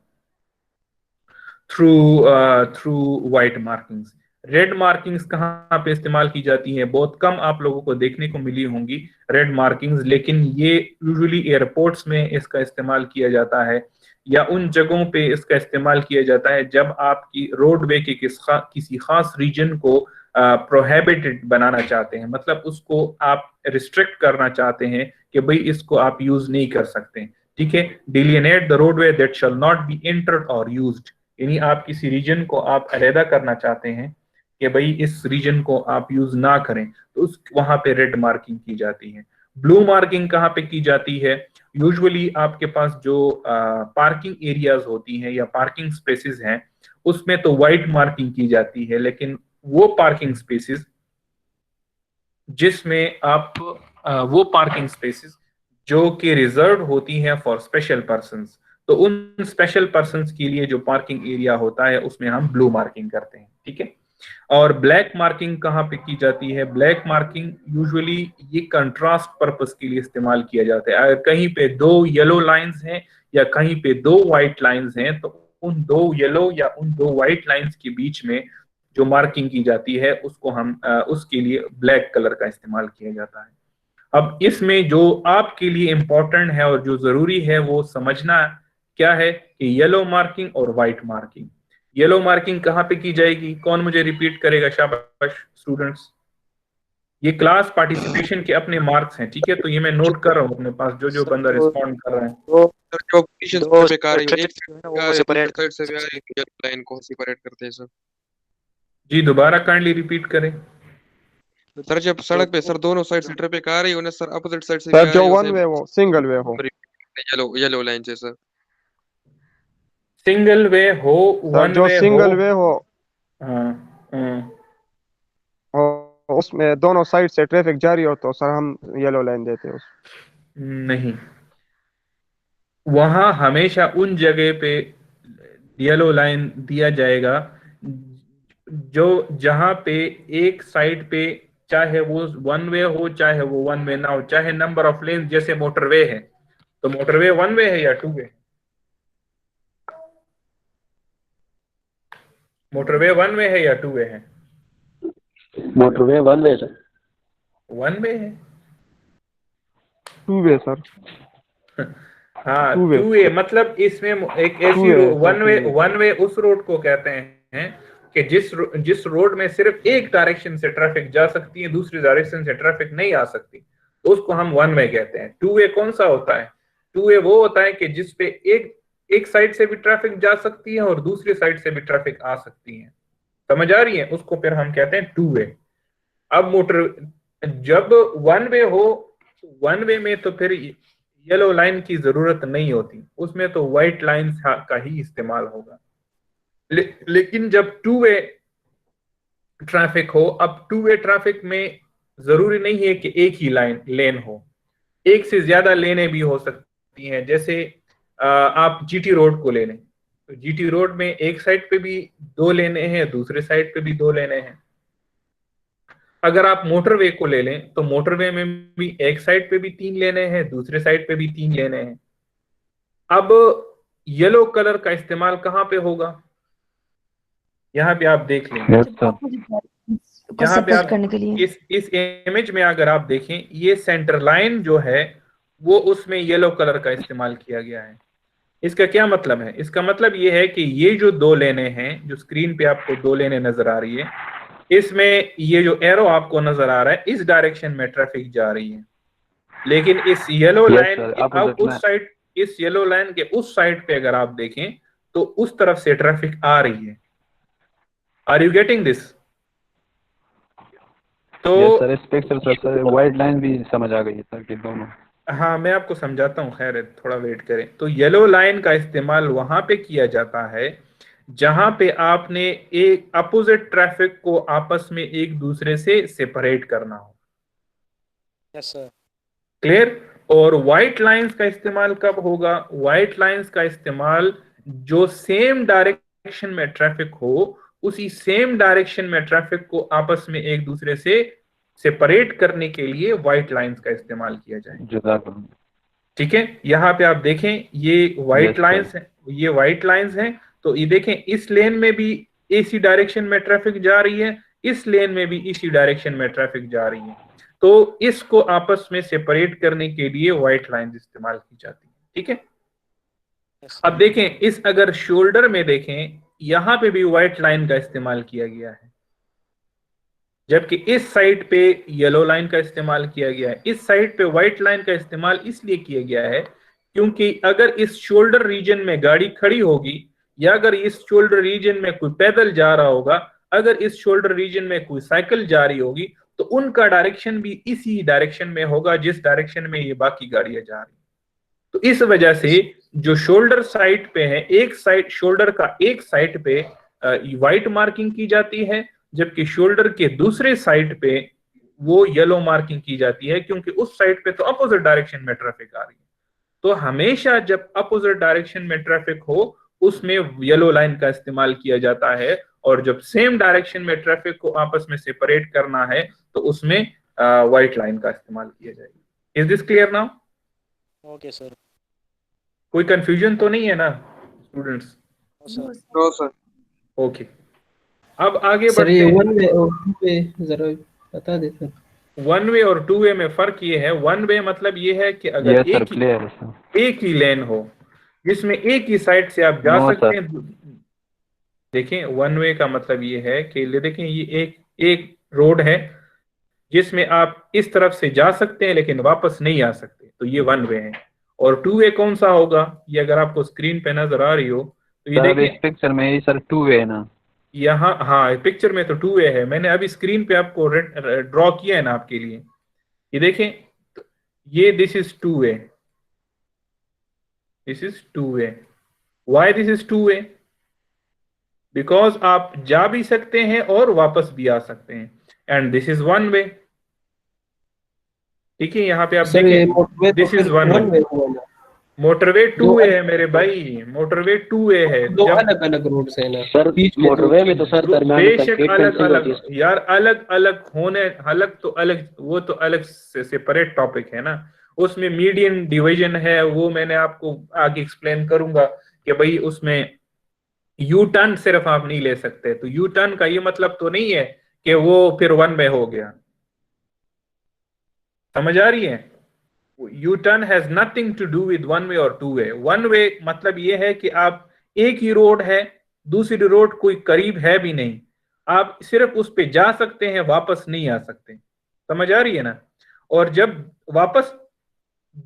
through white markings. Red markings कहाँ पे इस्तेमाल की जाती है? बहुत कम आप लोगों को देखने को मिली होंगी रेड मार्किंग्स, लेकिन ये यूजुअली एयरपोर्ट्स में इसका इस्तेमाल किया जाता है, या उन जगहों पे इसका इस्तेमाल किया जाता है जब आपकी रोडवे के किसी खास रीजन को प्रोहिबिटेड बनाना चाहते हैं, मतलब उसको आप रिस्ट्रिक्ट करना चाहते हैं कि भाई इसको आप यूज नहीं कर सकते, ठीक है। डिलिनेट the roadway that shall not be entered और यूज्ड, यानी आप किसी रीजन को आप अलहदा करना चाहते हैं कि भाई इस रीजन को आप यूज ना करें, तो उस वहां पे रेड मार्किंग की जाती है। ब्लू मार्किंग कहाँ पे की जाती है? यूजुअली आपके पास जो पार्किंग एरियाज होती हैं या पार्किंग स्पेसेस हैं, उसमें तो व्हाइट मार्किंग की जाती है, लेकिन वो पार्किंग स्पेसेस जिसमें आप वो पार्किंग स्पेसेस जो कि रिजर्व होती हैं फॉर स्पेशल पर्संस, तो उन स्पेशल पर्संस के लिए जो पार्किंग एरिया होता है उसमें हम ब्लू मार्किंग करते हैं, ठीक है। और ब्लैक मार्किंग कहाँ पे की जाती है? ब्लैक मार्किंग यूजुअली ये कंट्रास्ट पर्पस के लिए इस्तेमाल किया जाता है। अगर कहीं पे दो येलो लाइंस हैं या कहीं पे दो व्हाइट लाइंस हैं, तो उन दो येलो या उन दो व्हाइट लाइंस के बीच में जो मार्किंग की जाती है उसको हम उसके लिए ब्लैक कलर का इस्तेमाल किया जाता है। अब इसमें जो आपके लिए इंपॉर्टेंट है और जो जरूरी है वो समझना क्या है कि येलो मार्किंग और व्हाइट मार्किंग। येलो मार्किंग कहाँ पे की जाएगी? कौन मुझे रिपीट करेगा? शाबाश स्टूडेंट्स। ये क्लास पार्टिसिपेशन के अपने मार्क्स हैं, ठीक है, तो ये मैं नोट कर रहा हूँ अपने पास, जो बंदा रिस्पॉन्ड कर रहा है। सर जो पोजीशंस पे बेकार है एक वो सेपरेट साइड से भी आ रही है, लाइन को सेपरेट करते हैं सर। जी दोबारा काइंडली रिपीट करें। सर जब सड़क पे सर दोनों साइड से ट्रैफिक आ रही है उन्हें सर अपोजिट साइड से भी सर आ जो रही है वन वे हो, सिंगल वे हो, येलो लाइन से सर। सिंगल वे हो, सर वन जो वे हो, सिंगल वे हो हाँ, और उसमें दोनों साइड से ट्रैफिक जारी हो तो सर हम येलो लाइन देते हैं नहीं, वहां हमेशा उन जगह पे येलो लाइन दिया जाएगा जो जहां पे एक साइड पे, चाहे वो वन वे हो चाहे वो वन वे ना हो, चाहे नंबर ऑफ लेन, जैसे मोटरवे है, तो मोटरवे वन वे है या two way? Motorway one way है या टू वे है? Motorway one way sir. One way है। Two way sir. हाँ, टू टू वे मतलब इसमें एक ऐसी वन वे उस रोड को कहते हैं कि जिस रोड में सिर्फ एक डायरेक्शन से ट्रैफिक जा सकती है, दूसरी डायरेक्शन से ट्रैफिक नहीं आ सकती, तो उसको हम वन वे कहते हैं। टू वे कौन सा होता है? टू वे वो होता है कि जिसपे एक साइड से भी ट्रैफिक जा सकती है और दूसरी साइड से भी ट्रैफिक आ सकती है। समझ आ रही है? उसको फिर हम कहते हैं टू वे। अब मोटर जब वन वे हो, वन वे में तो फिर येलो लाइन की जरूरत नहीं होती, उसमें तो व्हाइट लाइन का ही इस्तेमाल होगा। लेकिन जब टू वे ट्रैफिक हो, अब टू वे ट्रैफिक में जरूरी नहीं है कि एक ही लेन हो, एक से ज्यादा लेने भी हो सकती हैं। जैसे आप जीटी रोड को ले लें, तो जीटी रोड में एक साइड पे भी दो लेने हैं, दूसरे साइड पे भी दो लेने हैं। अगर आप मोटरवे को ले लें, तो मोटरवे में भी एक साइड पे भी तीन लेने हैं, दूसरे साइड पे भी तीन लेने हैं। अब येलो कलर का इस्तेमाल कहां पे होगा? यहाँ पे आप देख लें, को यहाँ पे सेपरेट आप करने के लिए। इस इमेज में अगर आप देखें, ये सेंटर लाइन जो है वो उसमें येलो कलर का इस्तेमाल किया गया है। इसका क्या मतलब है? इसका मतलब ये है कि ये जो दो लेने हैं, जो स्क्रीन पे आपको दो लेने नजर आ रही है, इसमें ये जो एरो आपको नजर आ रहा है, इस डायरेक्शन में ट्रैफिक जा रही है। लेकिन इस येलो लाइन के अब उस साइड, इस येलो लाइन के उस साइड पे अगर आप देखें तो उस तरफ से ट्रैफिक आ रही है। Are you getting this? तो सर इस पिक्चर सर वाइट लाइन भी समझ आ गई सर कि दोनों। हाँ, मैं आपको समझाता हूँ, खैर थोड़ा वेट करें। तो येलो लाइन का इस्तेमाल वहां पे किया जाता है जहां पे आपने एक अपोजिट ट्रैफिक को आपस में एक दूसरे से सेपरेट करना हो। Yes sir. क्लियर? और व्हाइट लाइंस का इस्तेमाल कब होगा? व्हाइट लाइंस का इस्तेमाल जो सेम डायरेक्शन में ट्रैफिक हो, उसी सेम डायरेक्शन में ट्रैफिक को आपस में एक दूसरे से सेपरेट करने के लिए व्हाइट लाइंस का इस्तेमाल किया जाए। ठीक है, यहाँ पे आप देखें ये व्हाइट लाइंस है, ये व्हाइट लाइंस हैं। तो ये देखें, इस लेन में भी इसी डायरेक्शन में ट्रैफिक जा रही है, इस लेन में भी इसी डायरेक्शन में ट्रैफिक जा रही है। तो इसको आपस में सेपरेट करने के लिए व्हाइट लाइंस इस्तेमाल की जाती है। ठीक है, अब देखें, इस अगर शोल्डर में देखें, यहां पे भी व्हाइट लाइन का इस्तेमाल किया गया है, जबकि इस साइड पे येलो लाइन का इस्तेमाल किया गया है। इस साइड पे व्हाइट लाइन का इस्तेमाल इसलिए किया गया है क्योंकि अगर इस शोल्डर रीजन में गाड़ी खड़ी होगी, या अगर इस शोल्डर रीजन में कोई पैदल जा रहा होगा, अगर इस शोल्डर रीजन में कोई साइकिल जा रही होगी, तो उनका डायरेक्शन भी इसी डायरेक्शन में होगा जिस डायरेक्शन में ये बाकी गाड़ियां जा रही। तो इस वजह से जो शोल्डर साइड पे है, एक साइड शोल्डर का एक साइड पे व्हाइट मार्किंग की जाती है, जबकि शोल्डर के दूसरे साइड पे वो येलो मार्किंग की जाती है, क्योंकि उस साइड पे तो अपोजिट डायरेक्शन में ट्रैफिक आ रही है। तो हमेशा जब अपोजिट डायरेक्शन में ट्रैफिक हो, उसमें येलो लाइन का इस्तेमाल किया जाता है, और जब सेम डायरेक्शन में ट्रैफिक को आपस में सेपरेट करना है तो उसमें व्हाइट लाइन का इस्तेमाल किया जाएगा। Is this clear now? Okay sir. कोई कंफ्यूजन तो नहीं है ना स्टूडेंट्स? No sir. ओके, अब आगे सर बढ़ते ये हैं। वन वे और टू वे जरा बता दे सर। वन वे और टू वे में फर्क ये है, वन वे मतलब ये है कि अगर एक ही लेन हो जिसमें एक ही साइड से आप जा सकते हैं। देखें, वन वे का मतलब ये है कि देखें, ये एक रोड है जिसमें आप इस तरफ से जा सकते हैं लेकिन वापस नहीं आ सकते, तो ये वन वे है। और टू वे कौन सा होगा? ये अगर आपको स्क्रीन पे नजर आ रही हो तो ये देखिए, इस पिक्चर में ये सर टू वे है ना, यहाँ, हाँ पिक्चर में तो टू वे है, मैंने अभी स्क्रीन पे आपको ड्रॉ किया है ना आपके लिए। ये देखें, ये this is two way, this is two way. Why this is two way? Because आप जा भी सकते हैं और वापस भी आ सकते हैं, and this is one way. ठीक है, यहाँ पे आप देखें, this is one way. Motorway to way है मेरे भाई, मोटरवे टू वे है। दो अलग अलग रोड से ना सर, मोटरवे में तो सर दरम्यान बेशक अलग अलग यार, अलग अलग होने, अलग तो अलग, वो तो अलग से सेपरेट टॉपिक है ना, उसमें मीडियन डिवीजन है, वो मैंने आपको आगे एक्सप्लेन करूंगा कि भाई उसमें यू टर्न सिर्फ आप नहीं ले सकते। तो यू टर्न का ये मतलब तो नहीं है कि वो फिर वन वे हो गया। समझ आ रही है? U turn has nothing to do with one way और टू वे। वन वे मतलब ये है कि आप एक ही रोड है, दूसरी रोड कोई करीब है भी नहीं, आप सिर्फ उस पे जा सकते हैं, वापस नहीं आ सकते। समझ आ रही है ना? और जब वापस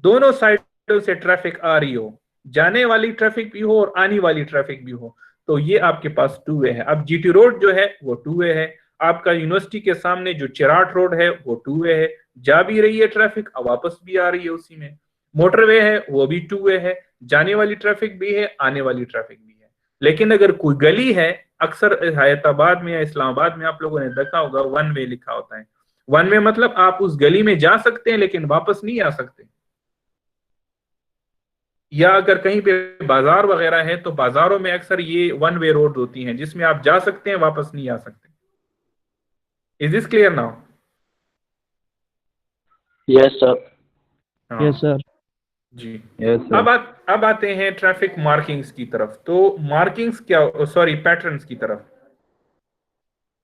दोनों साइडों से ट्रैफिक आ रही हो, जाने वाली ट्रैफिक भी हो और आने वाली ट्रैफिक भी हो, तो ये आपके पास टू वे है। अब जीटी रोड जो है वो टू वे है, आपका यूनिवर्सिटी के सामने जो चिराट रोड है वो टू वे है, जा भी रही है ट्रैफिक, अब वापस भी आ रही है उसी में। मोटरवे है वो भी टू वे है, जाने वाली ट्रैफिक भी है, आने वाली ट्रैफिक भी है। लेकिन अगर कोई गली है, अक्सर हैदराबाद में या इस्लामाबाद में आप लोगों ने देखा होगा वन वे लिखा होता है। वन वे मतलब आप उस गली में जा सकते हैं लेकिन वापस नहीं आ सकते। या अगर कहीं पे बाजार वगैरह है तो बाजारों में अक्सर ये वन वे रोड होती हैं जिसमें आप जा सकते हैं, वापस नहीं आ सकते। Is this clear now? Yes sir. हाँ यस सर। जी। Yes sir. अब आते हैं ट्रैफिक मार्किंग्स की तरफ। तो मार्किंग्स क्या, सॉरी पैटर्न्स की तरफ।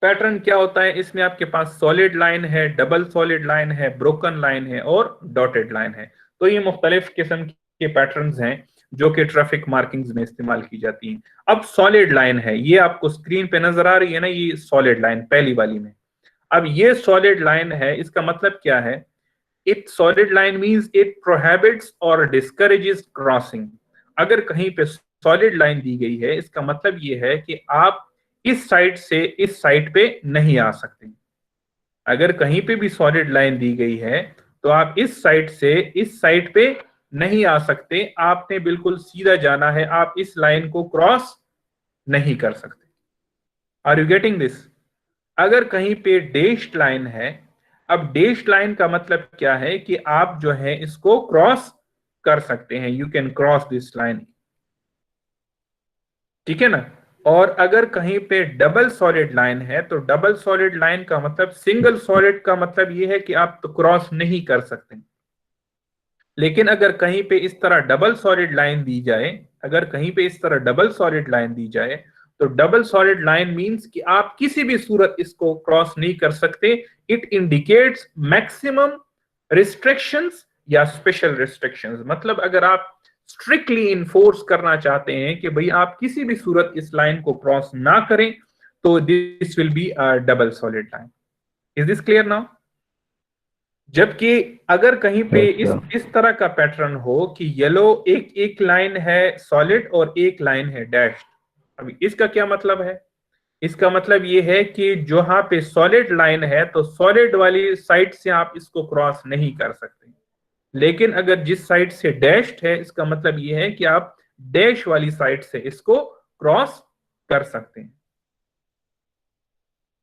पैटर्न क्या होता है? इसमें आपके पास सॉलिड लाइन है, डबल सॉलिड लाइन है, ब्रोकन लाइन है और डॉटेड लाइन है। तो ये मुख्तलिफ किस्म के पैटर्न्स हैं जो कि ट्रैफिक मार्किंग्स में इस्तेमाल की जाती हैं। अब सॉलिड लाइन है, ये आपको स्क्रीन पे नजर आ रही है ना, ये सॉलिड लाइन पहली वाली में। अब ये सॉलिड लाइन है, इसका मतलब क्या है? It solid line means it prohibits और डिस्करेजेस क्रॉसिंग। अगर कहीं पे सॉलिड लाइन दी गई है, इसका मतलब ये है कि आप इस साइड से इस साइड पे नहीं आ सकते। अगर कहीं पे भी सॉलिड लाइन दी गई है तो आप इस साइड से इस साइड पे नहीं आ सकते, आपने बिल्कुल सीधा जाना है, आप इस लाइन को क्रॉस नहीं कर सकते। Are you getting this? अगर कहीं पे डैश्ड लाइन है, अब डैश्ड लाइन का मतलब क्या है कि आप जो है इसको क्रॉस कर सकते हैं, you can cross this line, ठीक है ना? और अगर कहीं पे डबल सॉलिड लाइन है तो डबल सॉलिड लाइन का मतलब, सिंगल सॉलिड का मतलब ये है कि आप तो क्रॉस नहीं कर सकते। लेकिन अगर कहीं पे इस तरह डबल सॉलिड लाइन दी जाए, अगर कहीं पे इस तरह डबल सॉलिड लाइन दी जाए तो डबल सॉलिड लाइन मींस कि आप किसी भी सूरत इसको क्रॉस नहीं कर सकते। इट इंडिकेट्स मैक्सिमम रिस्ट्रिक्शंस या स्पेशल रिस्ट्रिक्शंस। मतलब अगर आप स्ट्रिक्टली इन्फोर्स करना चाहते हैं कि भाई आप किसी भी सूरत इस लाइन को क्रॉस ना करें, तो this will be a double solid line. Is this clear now? जबकि अगर कहीं पे इस तरह का पैटर्न हो कि येलो एक लाइन है सॉलिड और एक लाइन है डैश्ड, अभी इसका क्या मतलब है? इसका मतलब ये है कि जहां पे सॉलिड लाइन है तो सॉलिड वाली साइड से आप इसको क्रॉस नहीं कर सकते। लेकिन अगर जिस साइड से डैश्ड है, इसका मतलब ये है कि आप डैश वाली साइड से इसको क्रॉस कर सकते हैं,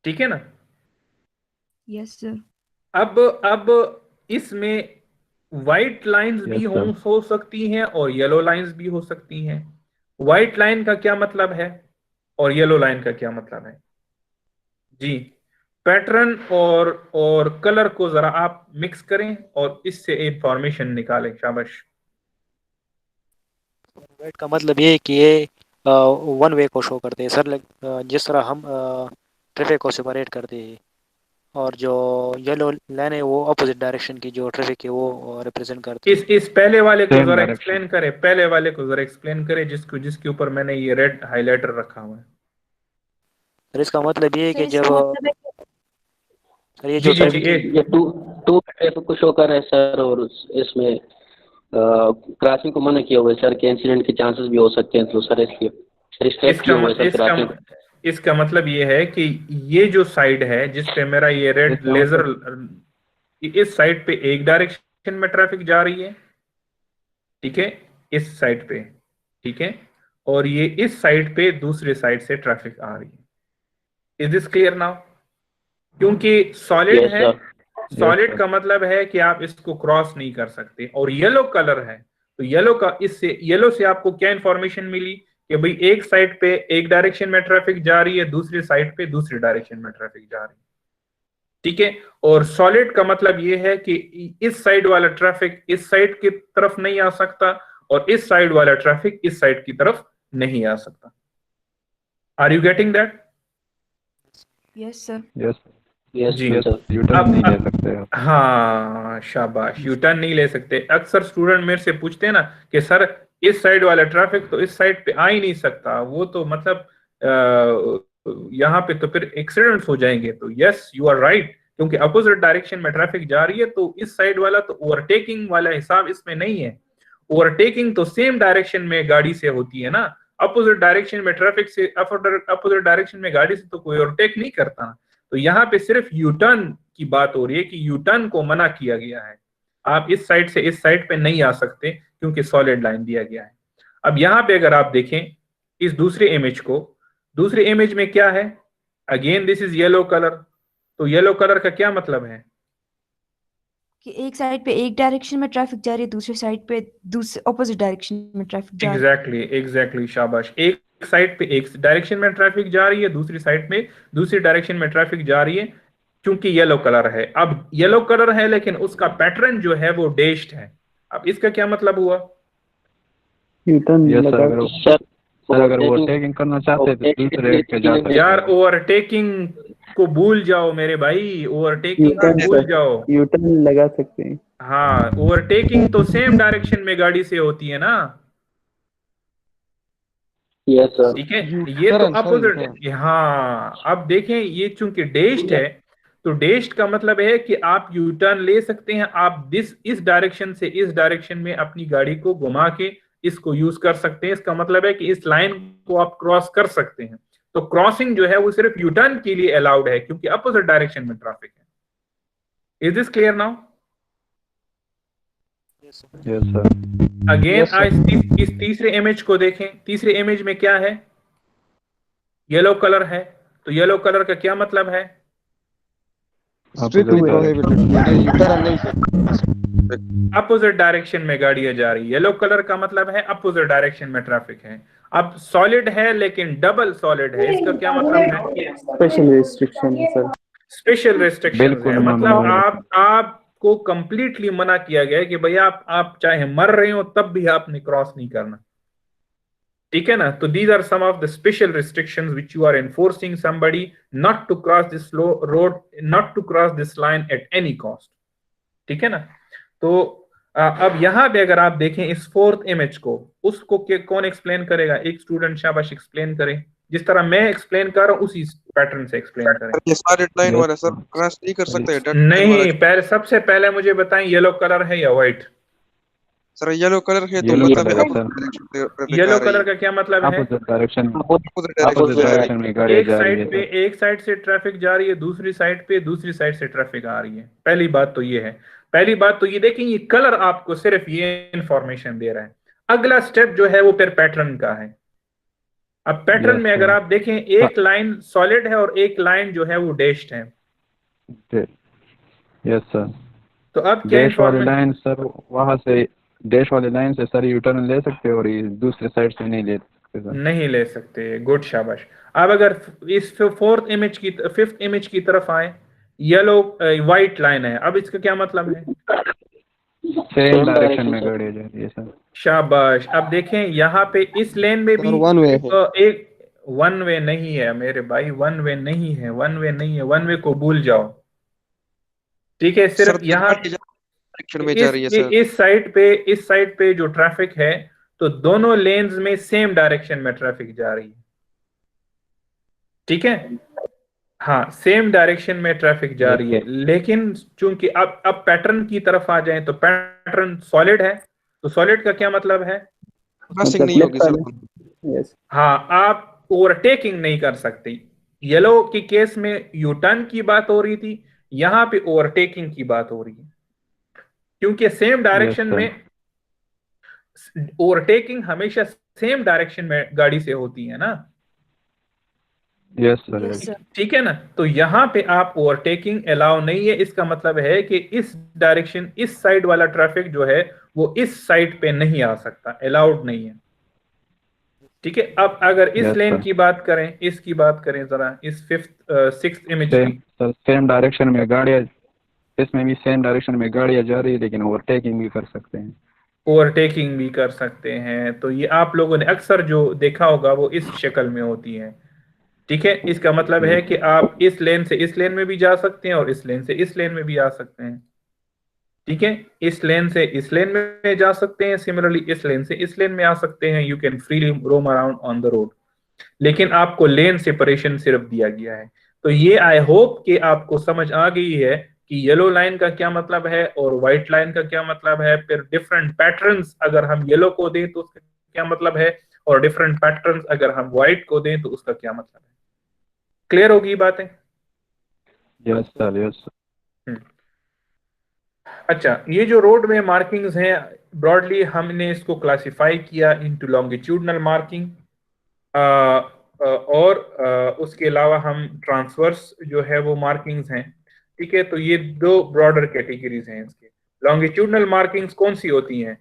ठीक है ना? Yes sir. अब इसमें व्हाइट लाइंस भी हो सकती हैं और येलो लाइंस भी हो सकती हैं। व्हाइट लाइन का क्या मतलब है और येलो लाइन का क्या मतलब है? जी, पैटर्न और कलर को जरा आप मिक्स करें और इससे इंफॉर्मेशन निकालें। शाबाश। वेट का मतलब ये है कि ये वन वे को शो करते हैं सर, जिस तरह हम ट्रैफिक को सेपरेट करते हैं, और जो येलो लाइन है वो अपोजिट डायरेक्शन की जो ट्रैफिक है वो रिप्रेजेंट करती है। इस पहले वाले को जरा एक्सप्लेन करें, पहले वाले को जरा एक्सप्लेन करें जिसके ऊपर मैंने ये रेड हाइलाइटर रखा हुआ है। सर इसका मतलब ये है कि जब सर ये जी जो जी ये टू ट्रैफिक को शो कर रहा है सर, और इसमें क्रॉसिंग को मना किया हुआ है सर, के इंसिडेंट के चांसेस भी हो सकते हैं, तो सर इसलिए रिस्ट्रिक्ट किया हुआ है सर क्रॉसिंग। इसका मतलब ये है कि ये जो साइड है जिस पे मेरा ये रेड लेजर, इस साइड पे एक डायरेक्शन में ट्रैफिक जा रही है, ठीक है, इस साइड पे, ठीक है, और ये इस साइड पे दूसरे साइड से ट्रैफिक आ रही है। Is this clear now? क्योंकि सॉलिड है, सॉलिड का मतलब है कि आप इसको क्रॉस नहीं कर सकते, और येलो कलर है तो येलो का, इससे येलो से आपको क्या इंफॉर्मेशन मिली कि भाई एक साइड पे एक डायरेक्शन में ट्रैफिक जा रही है, दूसरी साइड पे दूसरी डायरेक्शन में ट्रैफिक जा रही है, ठीक है। और सॉलिड का मतलब ये है कि इस साइड वाला ट्रैफिक इस साइड की तरफ नहीं आ सकता और इस साइड वाला ट्रैफिक इस साइड की तरफ नहीं आ सकता। Are you getting that? Yes sir. Yes जी, यूटर्न नहीं ले सकते आप। हाँ शाबाश, यू टर्न नहीं ले सकते। अक्सर स्टूडेंट मेरे से पूछते हैं ना कि सर इस साइड वाला ट्रैफिक तो इस साइड पे आ ही नहीं सकता, वो तो मतलब यहाँ पे तो फिर एक्सीडेंट्स हो जाएंगे। तो यस यू आर राइट, क्योंकि अपोजिट डायरेक्शन में ट्रैफिक जा रही है तो इस साइड वाला तो ओवरटेकिंग वाला हिसाब इसमें नहीं है। ओवरटेकिंग तो सेम डायरेक्शन में गाड़ी से होती है ना, अपोजिट डायरेक्शन में ट्रैफिक से, अपोजिट डायरेक्शन में गाड़ी से तो कोई ओवरटेक नहीं करता। तो यहाँ पे सिर्फ यू टर्न की बात हो रही है कि यू टर्न को मना किया गया है, आप इस साइड से इस साइड पे नहीं आ सकते क्योंकि सॉलिड लाइन दिया गया है। अब यहाँ पे अगर आप देखें इस दूसरे इमेज को, दूसरे इमेज में क्या है, again this is yellow colour. तो येलो कलर का क्या मतलब है कि एक साइड पे एक डायरेक्शन में ट्रैफिक जा रही है, दूसरी साइड पे दूसरे ऑपोजिट डायरेक्शन में ट्रैफिक जा रही है। एग्जैक्टली शाबाश। एक साइड पे एक डायरेक्शन में ट्रैफिक जा रही है, दूसरी साइड में दूसरी डायरेक्शन में ट्रैफिक जा रही है, क्योंकि येलो कलर है। अब येलो कलर है लेकिन उसका पैटर्न जो है वो डैश्ड है। अब इसका क्या मतलब हुआ? यस सर सर, अगर वो ओवरटेकिंग करना चाहते हैं तो दूसरे रेट पे जा सकते हैं। यार ओवरटेकिंग को भूल जाओ मेरे भाई, ओवरटेकिंग को भूल जाओ। यू टर्न लगा सकते हैं। हाँ, ओवरटेकिंग तो सेम डायरेक्शन में गाड़ी से होती है ना। Yes sir. ठीक है, ये तो अपोजिट। हाँ, अब देखें ये चूंकि डैश्ड है तो डैश्ड का मतलब है कि आप यू टर्न ले सकते हैं, आप इस डायरेक्शन से इस डायरेक्शन में अपनी गाड़ी को घुमा के इसको यूज कर सकते हैं। इसका मतलब है कि इस लाइन को आप क्रॉस कर सकते हैं। तो क्रॉसिंग जो है वो सिर्फ यू टर्न के लिए अलाउड है क्योंकि अपोजिट डायरेक्शन में ट्रैफिक है। Is this clear now? Yes sir. Again इस तीसरे इमेज को देखें। तीसरे इमेज में क्या है? येलो कलर है। तो येलो कलर का क्या मतलब है? स्ट्रिक्टली प्रोहिबिटेड, यानी यू टर्न नहीं सकते। अपोजिट डायरेक्शन में गाड़ियां जा रही है। येलो कलर का मतलब है अपोजिट डायरेक्शन में ट्रैफिक है। अब सॉलिड है लेकिन डबल सॉलिड है, इसका क्या मतलब है? स्पेशल रिस्ट्रिक्शन है सर। स्पेशल रिस्ट्रिक्शन बिल्कुल है, मतलब ममनूअ आपको कंप्लीटली मना किया गया है कि भैया आप चाहे मर रहे हो तब भी आपने क्रॉस नहीं करना। ठीक है ना? तो these are some of the special restrictions which you are enforcing somebody not to cross this road, not to cross this line at any cost. ठीक है ना? तो अब यहां पे अगर आप देखें इस फोर्थ इमेज को, उसको कौन एक्सप्लेन करेगा? एक स्टूडेंट शाबाश एक्सप्लेन करे, जिस तरह मैं एक्सप्लेन कर रहा हूं उसी पैटर्न से एक्सप्लेन करें। ये सारे लाइन वाला सर क्रॉस नहीं कर सकते? नहीं, पहले सबसे पहले मुझे बताएं येलो कलर है या व्हाइट? सर येलो कलर है तो येलो मतलब कलर है सर। येलो कलर का क्या मतलब है? अपोजिट डायरेक्शन अपोजिट डायरेक्शन में गाड़ी एक जा रही साइड पे है। एक साइड से ट्रैफिक जा रही है, दूसरी साइड पे दूसरी साइड से ट्रैफिक आ रही है। पहली बात तो ये है। पहली बात तो ये देखें, ये कलर आपको सिर्फ ये इंफॉर्मेशन दे रहा है। अगला स्टेप जो है वो फिर पैटर्न का है। अब पैटर्न में अगर आप देखें एक लाइन सॉलिड है और एक लाइन जो है वो डैश्ड है। Yes sir. तो अब क्या डैश वाली इंफॉर्मेशन? लाइन सर, वहां से डैश वाली लाइन से सर यू टर्न ले सकते हो और ये दूसरे साइड से नहीं ले सकते सर। नहीं ले सकते। गुड शाबाश। अब अगर इस फिफ्थ इमेज की तरफ आए, येलो व्हाइट लाइन है। अब इसका क्या मतलब है? सेम डायरेक्शन में गाड़ी जा रही है सर। शाबाश। अब देखें यहाँ पे इस लेन में भी वन वे है। एक वन वे नहीं है मेरे भाई, वन वे नहीं है, वन वे नहीं है, वन वे को भूल जाओ। ठीक है, सिर्फ यहाँ डायरेक्शन में जा रही है सर। इस साइड पे जो ट्रैफिक है तो दोनों लेन्स में सेम डायरेक्शन में ट्रैफिक जा रही है। ठीक है, हाँ, सेम डायरेक्शन में ट्रैफिक जा रही है। लेकिन चूंकि अब पैटर्न की तरफ आ जाए तो पैटर्न सॉलिड है। तो सॉलिड का क्या मतलब है? क्रॉसिंग नहीं होगी सर। हाँ, आप ओवरटेकिंग नहीं कर सकते। येलो की केस में यू टर्न की बात हो रही थी, यहां पे ओवरटेकिंग की बात हो रही है, क्योंकि सेम डायरेक्शन में ओवरटेकिंग हमेशा सेम डायरेक्शन में गाड़ी से होती है ना। Yes sir. ठीक है ना? तो यहाँ पे आप ओवरटेकिंग अलाउ नहीं है। इसका मतलब है कि इस डायरेक्शन, इस साइड वाला ट्रैफिक जो है वो इस साइड पे नहीं आ सकता, अलाउड नहीं है। ठीक है, अब अगर इस लेन की बात करें, इसकी बात करें जरा, इस सिक्स्थ इमेज की। सेम डायरेक्शन में गाड़ियां, इसमें भी सेम डायरेक्शन में गाड़ियां जा रही है लेकिन ओवरटेकिंग भी कर सकते हैं। ओवरटेकिंग भी कर सकते हैं। तो ये आप लोगों ने अक्सर जो देखा होगा वो इस शक्ल में होती है। ठीक है, इसका मतलब है कि आप इस लेन से इस लेन में भी जा सकते हैं और इस लेन से इस लेन में भी आ सकते हैं। ठीक है, इस लेन से इस लेन में जा सकते हैं, सिमिलरली इस लेन से इस लेन में आ सकते हैं। You can freely roam around on the road. लेकिन आपको लेन सेपरेशन सिर्फ दिया गया है। तो ये आई होप कि आपको समझ आ गई है कि येलो लाइन का क्या मतलब है और व्हाइट लाइन का क्या मतलब है, फिर डिफरेंट पैटर्न्स अगर हम येलो को दें तो उसका क्या मतलब है, और डिफरेंट पैटर्न्स अगर हम व्हाइट को दें तो उसका क्या मतलब है। क्लियर होगी बातें? Yes sir, yes sir. अच्छा, ये जो रोड में मार्किंग्स हैं ब्रॉडली हमने इसको क्लासिफाई किया इनटू लॉन्गिट्यूडनल मार्किंग, और उसके अलावा हम ट्रांसवर्स जो है वो मार्किंग्स हैं। ठीक है, तो ये दो ब्रॉडर कैटेगरीज हैं इसके। लॉन्गिट्यूडनल मार्किंग्स कौन सी होती हैं?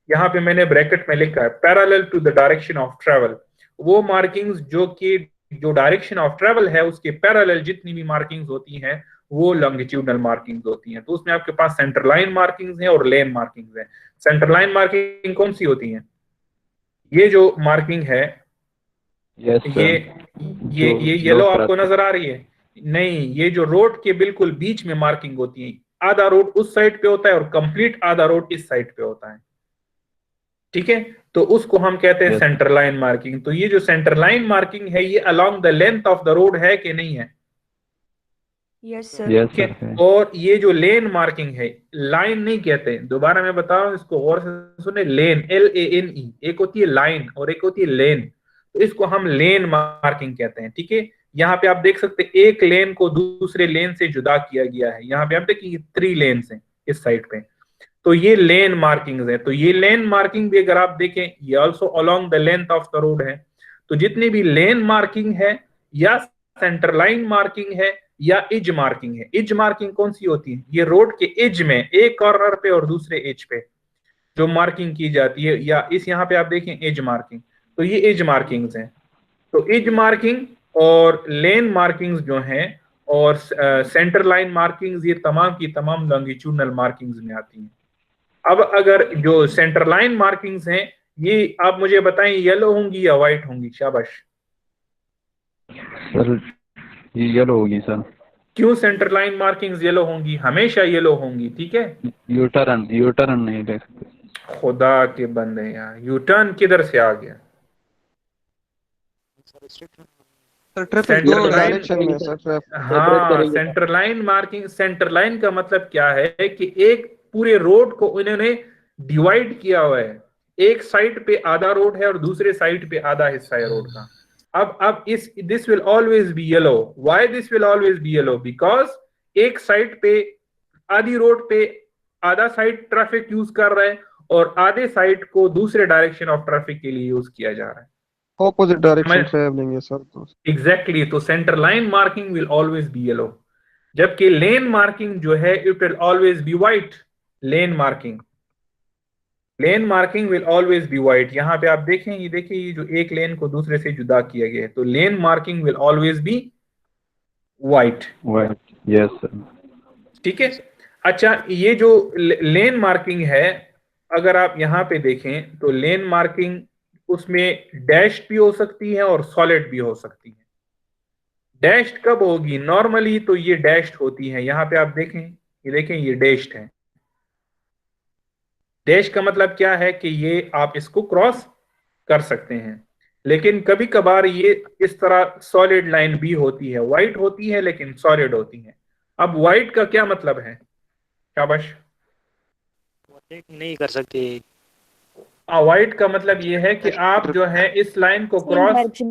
यहाँ पे मैंने ब्रैकेट में लिखा है parallel to the direction of travel. वो मार्किंग्स जो कि जो डायरेक्शन ऑफ ट्रेवल है उसके पैरेलल जितनी भी मार्किंग्स होती हैं वो लॉन्गिट्यूडनल मार्किंग्स होती हैं। तो उसमें आपके पास सेंटर लाइन मार्किंग्स हैं और लेन मार्किंग्स हैं। सेंटर लाइन मार्किंग कौन सी होती हैं? ये जो मार्किंग है, यस ये सर। ये येलो आपको नजर आ रही है? नहीं, ये जो रोड के बिल्कुल बीच में मार्किंग होती है, आधा रोड उस साइड पे होता है और कंप्लीट आधा रोड इस साइड पे होता है। ठीक है, तो उसको हम कहते हैं सेंटर लाइन मार्किंग। तो ये जो सेंटर लाइन मार्किंग है ये along the length of the road है कि नहीं है? Yes sir. यस ठीक है, सर। और ये जो लेन मार्किंग है, लाइन नहीं कहते, दोबारा मैं बता रहा हूं इसको गौर से सुने, लेन LANE, एक होती है लाइन और एक होती है लेन, तो इसको हम लेन मार्किंग कहते हैं। ठीक है, यहाँ पे आप देख सकते हैं एक लेन को दूसरे लेन से जुदा किया गया है। यहाँ पे आप देखिए 3 लेन्स हैं इस साइड पे, तो ये लेन मार्किंग्स है। तो ये लेन मार्किंग भी अगर आप देखें ये also along the length of the road है। तो जितनी भी लेन मार्किंग है या सेंटर लाइन मार्किंग है या एज मार्किंग है, एज मार्किंग कौन सी होती है? ये रोड के एज में एक कॉर्नर पे और दूसरे एज पे जो मार्किंग की जाती है, या इस यहाँ पे आप देखें एज मार्किंग, तो ये एज मार्किंग्स हैं। तो एज मार्किंग और लेन मार्किंग्स जो हैं और सेंटर लाइन मार्किंग्स, ये तमाम की तमाम लॉन्गिट्यूडनल मार्किंग्स में आती हैं। अब अगर जो सेंटर लाइन मार्किंग्स हैं ये आप मुझे बताएं येलो होंगी या व्हाइट होंगी? शाबाश। सर ये येलो होगी सर। क्यों सेंटर लाइन मार्किंग्स येलो होंगी? हमेशा येलो होंगी। ठीक है, यू टर्न नहीं ले सकते। खुदा के बंदे यार, यू टर्न किधर से आ गया? सेंटर डायरेक्शन में लाइन, सर। हाँ centre line marking, centre line का मतलब क्या है कि एक पूरे रोड को उन्होंने डिवाइड किया हुआ है, एक साइड पे आधा रोड है और दूसरे साइड पे आधा हिस्सा है रोड का। अब इस this will always B yellow. Why this will always B yellow? Because एक साइड पे आधी रोड पे आधा साइड ट्रैफिक यूज कर रहा है और आधे साइड को दूसरे डायरेक्शन ऑफ ट्रैफिक के लिए यूज किया जा रहा है। ऑपोजिट डायरेक्शन ट्रैवलिंग है सर। तो एग्जैक्टली, तो centre line marking will always B yellow, जबकि लेन मार्किंग जो है it will always be white. Lane marking will always be white. यहाँ पे आप देखें, ये देखिए ये जो एक लेन को दूसरे से जुदा किया गया है, तो lane marking will always be white. Yes sir. ठीक है, अच्छा ये जो लेन मार्किंग है अगर आप यहाँ पे देखें तो लेन मार्किंग उसमें डैश भी हो सकती है और सॉलिड भी हो सकती है। डैश्ड कब होगी? नॉर्मली तो ये डैश्ड होती है। यहाँ पे आप देखें, ये देखें ये डैश्ड है। डैश का मतलब क्या है कि ये आप इसको क्रॉस कर सकते हैं, लेकिन कभी कभार ये इस तरह सॉलिड लाइन भी होती है, व्हाइट होती है लेकिन सॉलिड होती है। अब व्हाइट का क्या मतलब है? शाबाश। नहीं कर सकते। व्हाइट का मतलब ये है कि आप जो है इस लाइन को क्रॉस,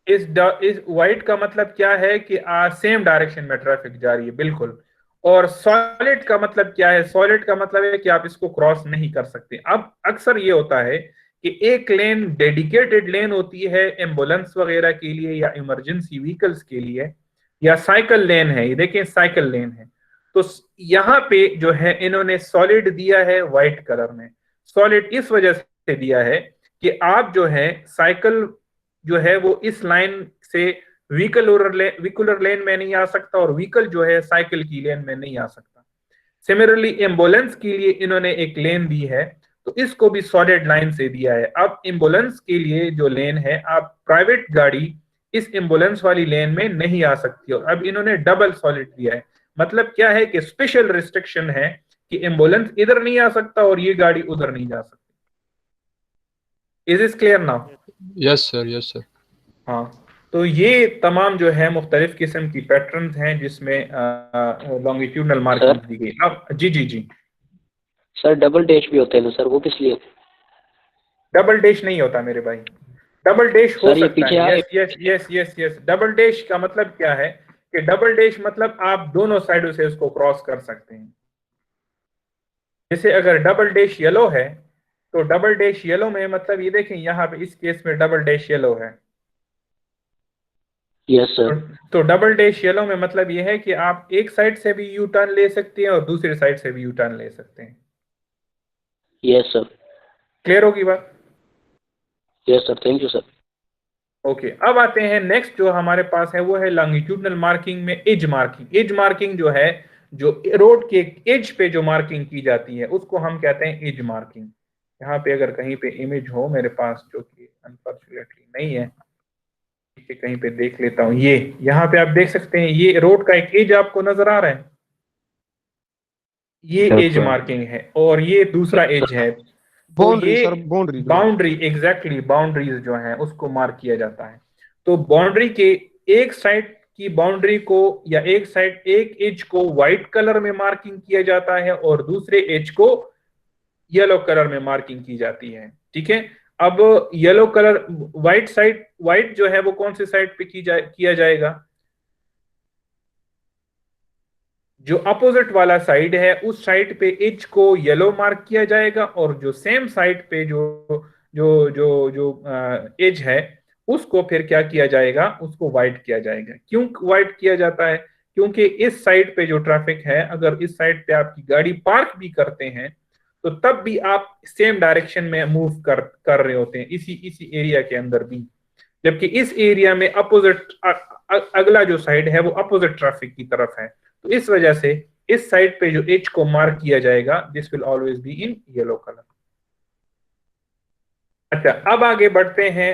इस व्हाइट का मतलब क्या है कि सेम डायरेक्शन में ट्रैफिक जा रही है, बिल्कुल। और सॉलिड का मतलब क्या है? सॉलिड का मतलब है कि आप इसको क्रॉस नहीं कर सकते। अब अक्सर ये होता है कि एक लेन डेडिकेटेड लेन होती है एम्बुलेंस वगैरह के लिए या इमरजेंसी व्हीकल्स के लिए, या साइकिल लेन है, ये देखें साइकिल लेन है। तो यहाँ पे जो है इन्होंने सॉलिड दिया है व्हाइट कलर में। सॉलिड इस वजह से दिया है कि आप जो है साइकिल जो है वो इस लाइन से व्हीकुलर लेन में नहीं आ सकता और व्हीकल जो है साइकिल की लेन में नहीं आ सकता। सिमिलरली एम्बुलेंस के लिए इन्होंने एक लेन दी है, तो इसको भी सॉलिड लाइन से दिया है। अब एम्बुलेंस के लिए जो लेन है, आप प्राइवेट गाड़ी इस एम्बुलेंस वाली लेन में नहीं आ सकती, और अब इन्होंने डबल सॉलिड दिया है। मतलब क्या है कि स्पेशल रिस्ट्रिक्शन है कि एम्बुलेंस इधर नहीं आ सकता और ये गाड़ी उधर नहीं जा सकती। Is this clear now? Yes sir, yes sir. हाँ, तो ये तमाम जो है मुख्तलिफ किस्म की पैटर्न्स हैं जिसमें लॉन्गिट्यूडनल मार्किंग दी गई। अब जी जी जी, सर डबल डैश भी होते हैं ना सर, वो किस लिए? डबल डैश नहीं होता मेरे भाई। डबल डैश हो सर ये सकता पीछे है, आ yes yes yes yes yes. Double dash का मतलब क्या है कि डबल डैश मतलब आप दोनों साइडों से उसको क्रॉस कर सकते हैं। जैसे अगर डबल डैश येलो है तो डबल डैश येलो में मतलब ये देखें यहाँ पे इस केस में डबल डैश येलो है। Yes sir. तो डबल डैश येलो में मतलब ये है कि आप एक साइड से भी यू टर्न ले सकते हैं और दूसरी साइड से भी यू टर्न ले सकते हैं। Yes sir. क्लियर होगी बात? Yes sir, thank you sir. Okay, अब आते हैं नेक्स्ट जो हमारे पास है वो है लॉन्गिट्यूडनल मार्किंग में एज मार्किंग। एज मार्किंग जो है, जो रोड के एज पे जो मार्किंग की जाती है उसको हम कहते हैं एज मार्किंग। यहाँ पे अगर कहीं पे इमेज हो मेरे पास, जो कि अनफॉर्चुनेटली नहीं है, ठीक है, कहीं पे देख लेता हूँ। ये यहाँ पे आप देख सकते हैं, ये रोड का एक एज आपको नजर आ रहा है, ये Yes, एज sir. मार्किंग है, और ये दूसरा एज है। तो बाउंड्री ये सर, बाउंड्री जो बाउंड्री, एग्जैक्टली बाउंड्रीज जो है उसको मार्क किया जाता है। तो बाउंड्री के एक साइड की बाउंड्री को या एक साइड एक एज को व्हाइट कलर में मार्किंग किया जाता है और दूसरे एज को येलो कलर में मार्किंग की जाती है। ठीक है, अब yellow colour, white side, white जो है वो कौन सी साइड पे किया जाएगा? जो अपोजिट वाला साइड है उस साइड पे एज को येलो मार्क किया जाएगा, और जो सेम साइड पे जो जो जो जो एज है उसको फिर क्या किया जाएगा? उसको व्हाइट किया जाएगा। क्यों व्हाइट किया जाता है? क्योंकि इस साइड पे जो ट्रैफिक है, अगर इस साइड पे आपकी गाड़ी पार्क भी करते हैं तो तब भी आप सेम डायरेक्शन में मूव कर रहे होते हैं, इसी इसी एरिया के अंदर भी। जबकि इस एरिया में अपोजिट, अगला जो साइड है वो अपोजिट ट्रैफिक की तरफ है। तो इस वजह से इस साइड पे जो एज को मार्क किया जाएगा, this will always be in yellow colour. अच्छा, अब आगे बढ़ते हैं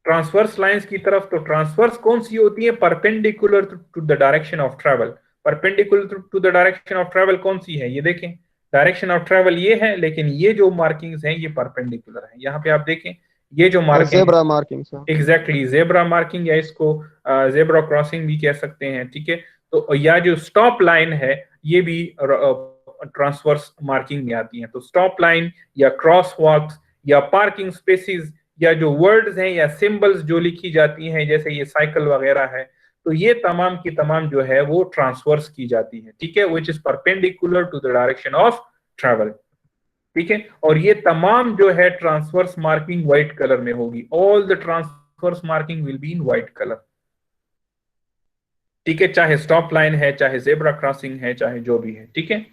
ट्रांसवर्स लाइंस की तरफ। तो ट्रांसवर्स कौन सी होती है? Perpendicular to the direction of travel. Perpendicular to the direction of travel कौन सी है? ये देखें, डायरेक्शन ऑफ ट्रैवल ये है, लेकिन ये जो मार्किंग्स हैं ये परपेंडिकुलर है। यहाँ पे आप देखें, ये जो marking, zebra marking sir. Exactly zebra marking, या इसको जेब्रा क्रॉसिंग भी कह सकते हैं। ठीक है, तो या जो स्टॉप लाइन है ये भी ट्रांसवर्स मार्किंग में आती है। तो स्टॉप लाइन या क्रॉस वॉक्स या पार्किंग स्पेसिस या जो वर्ड्स हैं या सिंबल्स जो लिखी जाती हैं, जैसे ये साइकिल वगैरह है, तो ये तमाम की तमाम जो है वो ट्रांसवर्स की जाती है। ठीक है, which is perpendicular to the direction of travel. ठीक है, और ये तमाम जो है ट्रांसवर्स मार्किंग व्हाइट कलर में होगी। All the transverse marking will be in white colour. ठीक है, चाहे स्टॉप लाइन है, चाहे जेब्रा क्रॉसिंग है, चाहे जो भी है। ठीक है,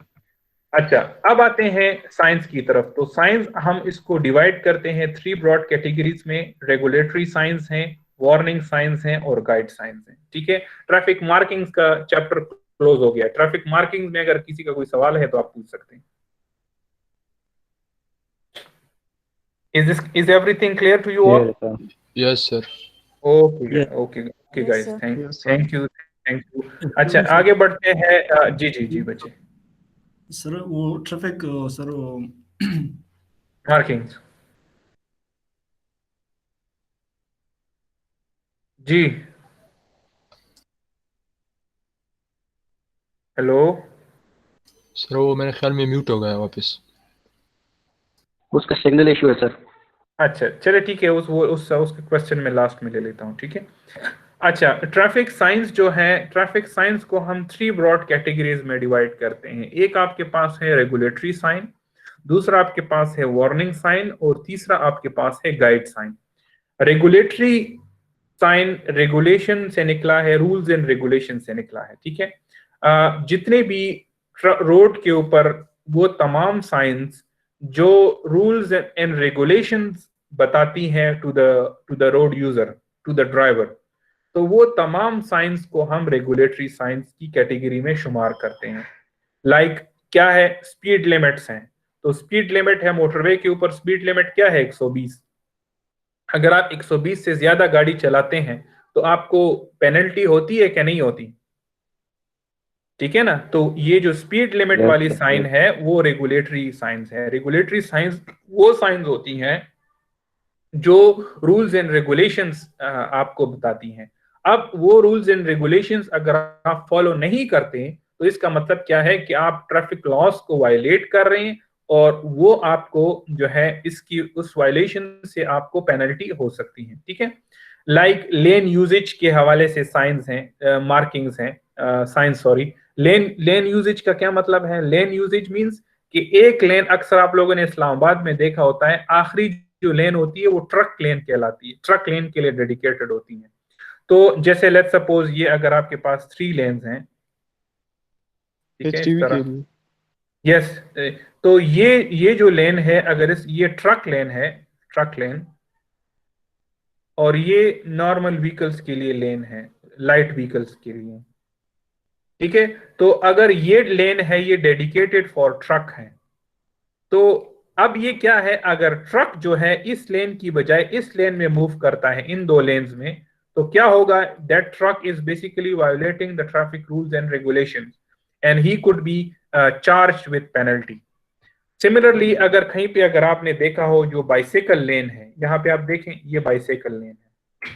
अच्छा, अब आते हैं साइंस की तरफ। तो साइंस हम इसको डिवाइड करते हैं थ्री ब्रॉड कैटेगरीज में। रेगुलेटरी साइंस हैं, वार्निंग साइंस हैं और गाइड साइंस हैं। ठीक है, ट्रैफिक मार्किंग्स का चैप्टर क्लोज हो गया। ट्रैफिक मार्किंग में अगर किसी का कोई सवाल है तो आप पूछ सकते हैं। Is everything clear to you all? Yes, sir. Yes, sir. Okay, Yeah. okay, okay, Yes, guys. sir. Yes, sir. Thank you, thank you. अच्छा, आगे बढ़ते हैं। जी जी जी बच्चे, सर वो ट्रैफिक सर वो मार्किंग्स। जी, हेलो। सर वो मेरे ख्याल में म्यूट हो गया वापस। उसका सिग्नल इशू है सर। अच्छा, चलिए ठीक है, उसके क्वेश्चन में लास्ट में ले लेता हूँ। ठीक है, अच्छा, ट्रैफिक साइंस जो है, ट्रैफिक साइंस को हम थ्री ब्रॉड कैटेगरीज में डिवाइड करते हैं। एक आपके पास है रेगुलेटरी साइन, दूसरा आपके पास है वार्निंग साइन, और तीसरा आपके पास है guide sign. Regulatory sign regulation से निकला है, रूल्स एंड रेगुलेशन से निकला है। ठीक है, जितने भी रोड के ऊपर वो तमाम साइंस जो रूल्स एंड रेगुलेशंस बताती हैं to the road user, to the driver, तो वो तमाम साइंस को हम रेगुलेटरी साइंस की कैटेगरी में शुमार करते हैं। लाइक क्या है? स्पीड लिमिट्स हैं। तो स्पीड लिमिट है, मोटरवे के ऊपर स्पीड लिमिट क्या है? 120। अगर आप 120 से ज्यादा गाड़ी चलाते हैं तो आपको पेनल्टी होती है क्या? नहीं होती। ठीक है ना, तो ये जो स्पीड लिमिट Yes, वाली sir. साइन है वो रेगुलेटरी साइंस है। रेगुलेटरी साइंस वो साइंस होती हैं जो रूल्स एंड रेगुलेशंस आपको बताती हैं। अब वो रूल्स एंड रेगुलेशंस अगर आप फॉलो नहीं करते तो इसका मतलब क्या है कि आप ट्रैफिक लॉस को वायलेट कर रहे हैं और वो आपको जो है इसकी उस वायलेशन से आपको पेनल्टी हो सकती है। ठीक है, लाइक लेन यूजेज के हवाले से साइंस हैं, मार्किंग्स हैं, साइंस सॉरी। लेन लेन यूजेज का क्या मतलब है? लेन यूजेज मींस कि एक लेन, अक्सर आप लोगों ने इस्लामाबाद में देखा होता है, आखिरी जो लेन होती है वो ट्रक लेन कहलाती है, ट्रक लेन के लिए डेडिकेटेड होती है। तो जैसे लेट सपोज ये अगर आपके पास 3 लेन्स हैं, ठीक है, इस HGV के तरह, लिए। यस, तो ये जो लेन है, अगर ये ट्रक लेन है, ट्रक लेन, और ये नॉर्मल व्हीकल्स के लिए लेन है, लाइट व्हीकल्स के लिए, ठीक है। तो अगर ये लेन है, ये डेडिकेटेड फॉर ट्रक है, तो अब ये क्या है, अगर ट्रक जो है इस लेन की बजाय इस लेन में मूव करता है, इन 2 लेन्स में, तो क्या होगा? That truck is basically violating the traffic rules and regulations and he could be charged with penalty. Similarly अगर कहीं पे अगर आपने देखा हो जो बाइसाइकिल लेन है, यहाँ पे आप देखें ये बाइसाइकिल लेन है,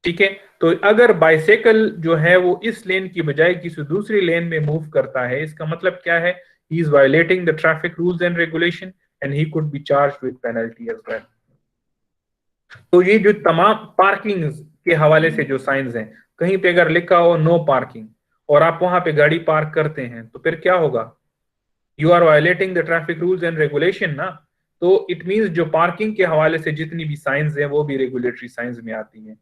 ठीक है, तो अगर बाइसाइकिल जो है वो इस लेन की बजाय किसी दूसरी लेन में मूव करता है, इसका मतलब क्या है? He is violating the traffic rules and regulation and he could be charged with penalty as well. तो ये जो तमाम पार्किंग के हवाले से जो साइंस हैं, कहीं पे अगर लिखा हो नो पार्किंग और आप वहां पे गाड़ी पार्क करते हैं, तो फिर क्या होगा? You are violating the traffic rules and regulation ना। तो इट मींस जो पार्किंग के हवाले से जितनी भी साइंस है वो भी रेगुलेटरी साइंस में आती है।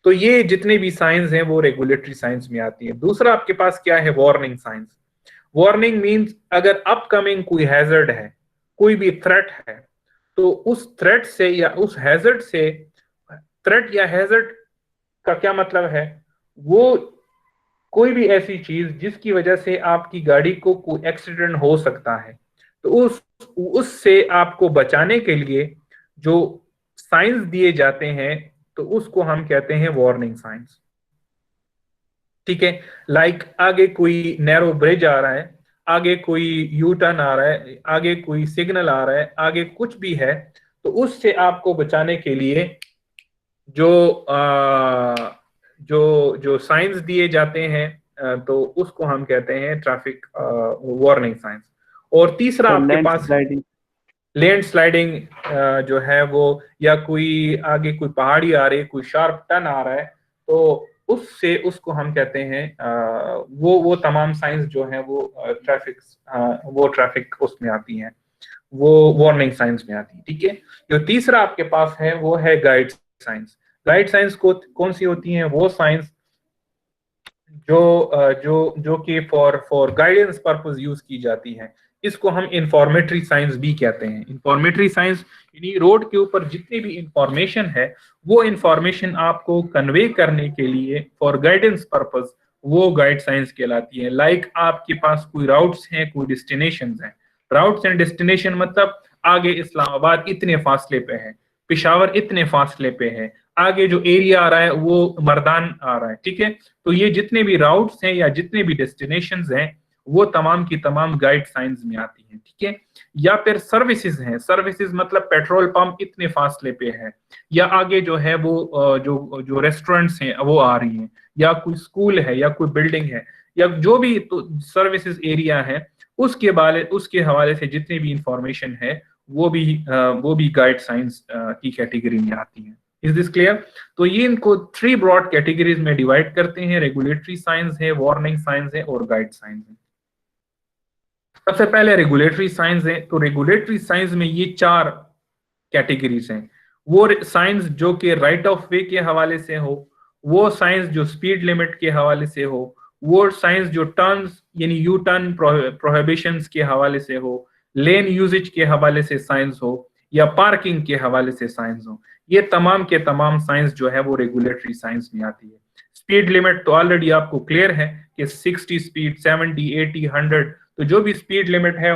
तो ये जितने भी साइंस हैं वो रेगुलेटरी साइंस में आती है। दूसरा आपके पास क्या है? Warning science. वार्निंग मींस अगर अपकमिंग कोई हैजर्ड है, कोई भी थ्रेट है, तो उस थ्रेट से या उस हैजर्ड से, थ्रेट या हैजर्ड का क्या मतलब है? वो कोई भी ऐसी चीज जिसकी वजह से आपकी गाड़ी को कोई एक्सीडेंट हो सकता है, तो उससे आपको बचाने के लिए जो साइंस दिए जाते हैं, तो उसको हम कहते हैं वार्निंग साइंस। ठीक है, लाइक आगे कोई नैरो ब्रिज आ रहा है, आगे कोई यू टर्न आ रहा है, आगे कोई सिग्नल आ रहा है, आगे कुछ भी है, तो उससे आपको बचाने के लिए जो जो जो साइंस दिए जाते हैं, तो उसको हम कहते हैं ट्रैफिक वार्निंग साइंस। और तीसरा आपके पास लैंड स्लाइडिंग जो है वो, या कोई आगे कोई पहाड़ी आ रही है, कोई शार्प टर्न आ रहा है, तो उससे उसको हम कहते हैं वो तमाम साइंस जो है वो ट्रैफिक उसमें आती हैं, वो वार्निंग साइंस में आती है। ठीक है, जो तीसरा आपके पास है वो है गाइड साइंस। गाइड साइंस को कौन सी होती हैं? वो साइंस जो कि फॉर गाइडेंस पर्पस यूज की जाती है। इसको हम इंफॉर्मेटरी साइंस भी कहते हैं। इंफॉर्मेटरी साइंस यानी रोड के ऊपर जितनी भी इंफॉर्मेशन है, वो इंफॉर्मेशन आपको कन्वे करने के लिए फॉर गाइडेंस पर्पस, वो गाइड साइंस कहलाती है। लाइक आपके पास कोई राउट्स हैं, कोई डेस्टिनेशंस हैं। राउट्स एंड डेस्टिनेशन मतलब आगे इस्लामाबाद इतने फासले पे है, पिशावर इतने फासले पे है, आगे जो एरिया आ रहा है वो मर्दान आ रहा है। ठीक है, तो ये जितने भी राउट्स हैं या जितने भी डेस्टिनेशंस हैं, वो तमाम की तमाम गाइड साइंस में आती हैं। ठीक है, या फिर सर्विसेज हैं। सर्विसेज मतलब पेट्रोल पंप इतने फासले पे है, या आगे जो है वो जो जो रेस्टोरेंट्स हैं वो आ रही हैं, या कोई स्कूल है, या कोई बिल्डिंग है, या जो भी तो सर्विसेज एरिया है, उसके हवाले से जितनी भी इंफॉर्मेशन है वो भी गाइड साइंस की कैटेगरी में आती है। Is this clear? तो ये इनको 3 ब्रॉड कैटेगरीज में डिवाइड करते हैं। रेगुलेटरी साइंस है, वार्निंग साइंस है और गाइड साइंस है। सबसे पहले रेगुलेटरी साइंस है। तो रेगुलेटरी साइंस में ये 4 कैटेगरीज हैं। वो साइंस जो कि राइट ऑफ वे के हवाले से हो, वो साइंस जो स्पीड लिमिट के हवाले से हो, वो साइंस जो टर्न्स यानी यू टर्न प्रोहिबिशंस के हवाले से हो, लेन यूजेज के हवाले से साइंस हो, या पार्किंग के हवाले से साइंस हो, ये तमाम के तमाम साइंस जो है वो रेगुलेटरी साइंस में आती है। स्पीड लिमिट तो ऑलरेडी आपको क्लियर है कि 60 स्पीड, 70, 80, 100, तो जो भी स्पीड लिमिट है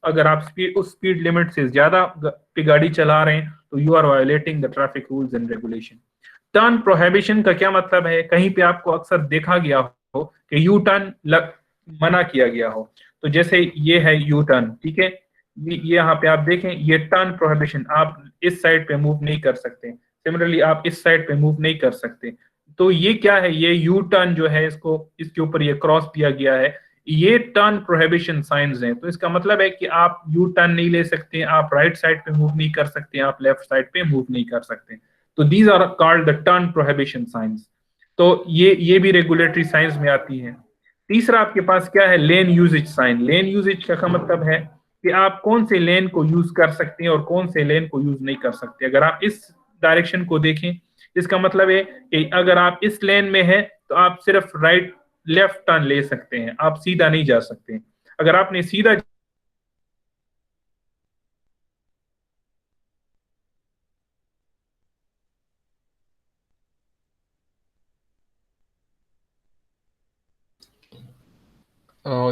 अगर आप उस स्पीड लिमिट से ज्यादा पे गाड़ी चला रहे हैं तो you are violating the traffic rules and regulation. Turn prohibition का क्या मतलब है? कहीं पे आपको अक्सर देखा गया हो कि यू टर्न मना किया गया हो, तो जैसे ये है यू टर्न, ठीक है, ये यहाँ पे आप देखें, ये टर्न प्रोहिबिशन, आप इस साइड पे मूव नहीं कर सकते। सिमिलरली आप इस साइड पे मूव नहीं कर सकते। तो ये क्या है, ये यू टर्न जो है, इसको इसके ऊपर ये क्रॉस दिया गया है, ये टर्न प्रोहिबिशन साइंस हैं। तो इसका मतलब है कि आप यू टर्न नहीं ले सकते, आप राइट साइड पे मूव नहीं कर सकते, आप लेफ्ट साइड पे मूव नहीं कर सकते। तो these are called the turn prohibition signs. तो ये भी रेगुलेटरी साइंस में आती है। तीसरा आपके पास क्या है, लेन यूजेज साइन। लेन यूजेज का मतलब है कि आप कौन से लेन को यूज कर सकते हैं और कौन से लेन को यूज नहीं कर सकते। अगर आप इस डायरेक्शन को देखें, इसका मतलब है कि अगर आप इस लेन में हैं तो आप सिर्फ राइट लेफ्ट टर्न ले सकते हैं, आप सीधा नहीं जा सकते। अगर आपने सीधा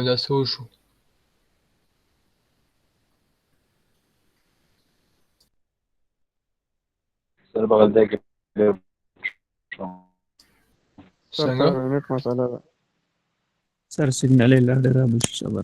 já sujo. सर बगल देख सर Sana? नेट मसाला है। सर सिग्नल इल्लाडेरा बुशबर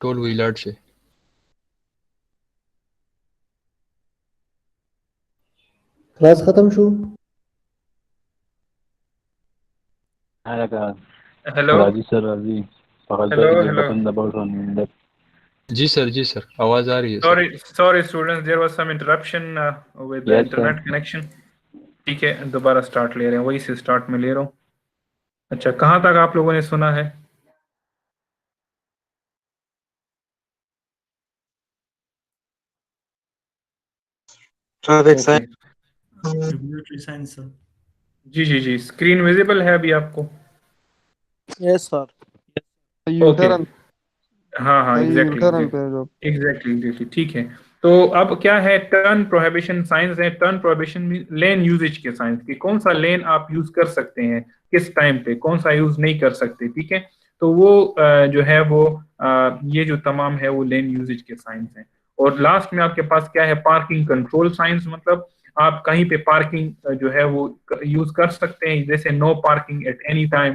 टोल व्हीलर से। क्लास खत्म शू हेलो राजी सर अभी बगल हेलो देख हेलो बटन दबाओ तो नहीं जी सर आवाज आ रही है sir. Sorry students, there was some interruption with the yes sir internet connection. ठीक है, दोबारा स्टार्ट ले रहे हैं, वही से स्टार्ट में ले रहा हूँ। अच्छा, कहाँ तक आप लोगों ने सुना है? Traffic okay, regulatory signs sir. जी, स्क्रीन विजिबल है अभी आपको? Yes sir. U okay, turn हाँ यू टर्न एग्जैक्टली पे जो एग्जैक्टली ठीक है। तो अब क्या है, टर्न प्रोहिबिशन साइंस है। टर्न प्रोहिबिशन लेन यूजेज के साइंस की, कौन सा लेन आप यूज कर सकते हैं, किस टाइम पे, कौन सा यूज नहीं कर सकते। ठीक है, तो वो जो है वो ये जो तमाम है वो लेन यूजेज के साइंस हैं। और लास्ट में आपके पास क्या है, पार्किंग कंट्रोल साइंस। मतलब आप कहीं पे पार्किंग जो है वो यूज कर सकते हैं, जैसे no parking at any time.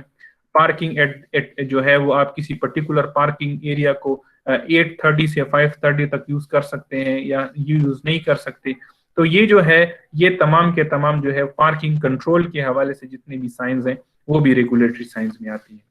Parking at जो है वो आप किसी पर्टिकुलर पार्किंग एरिया को 8:30 से 5:30 तक यूज कर सकते हैं या यूज नहीं कर सकते। तो ये जो है, ये तमाम के तमाम जो है पार्किंग कंट्रोल के हवाले से जितने भी साइंस हैं वो भी रेगुलेटरी साइंस में आती है।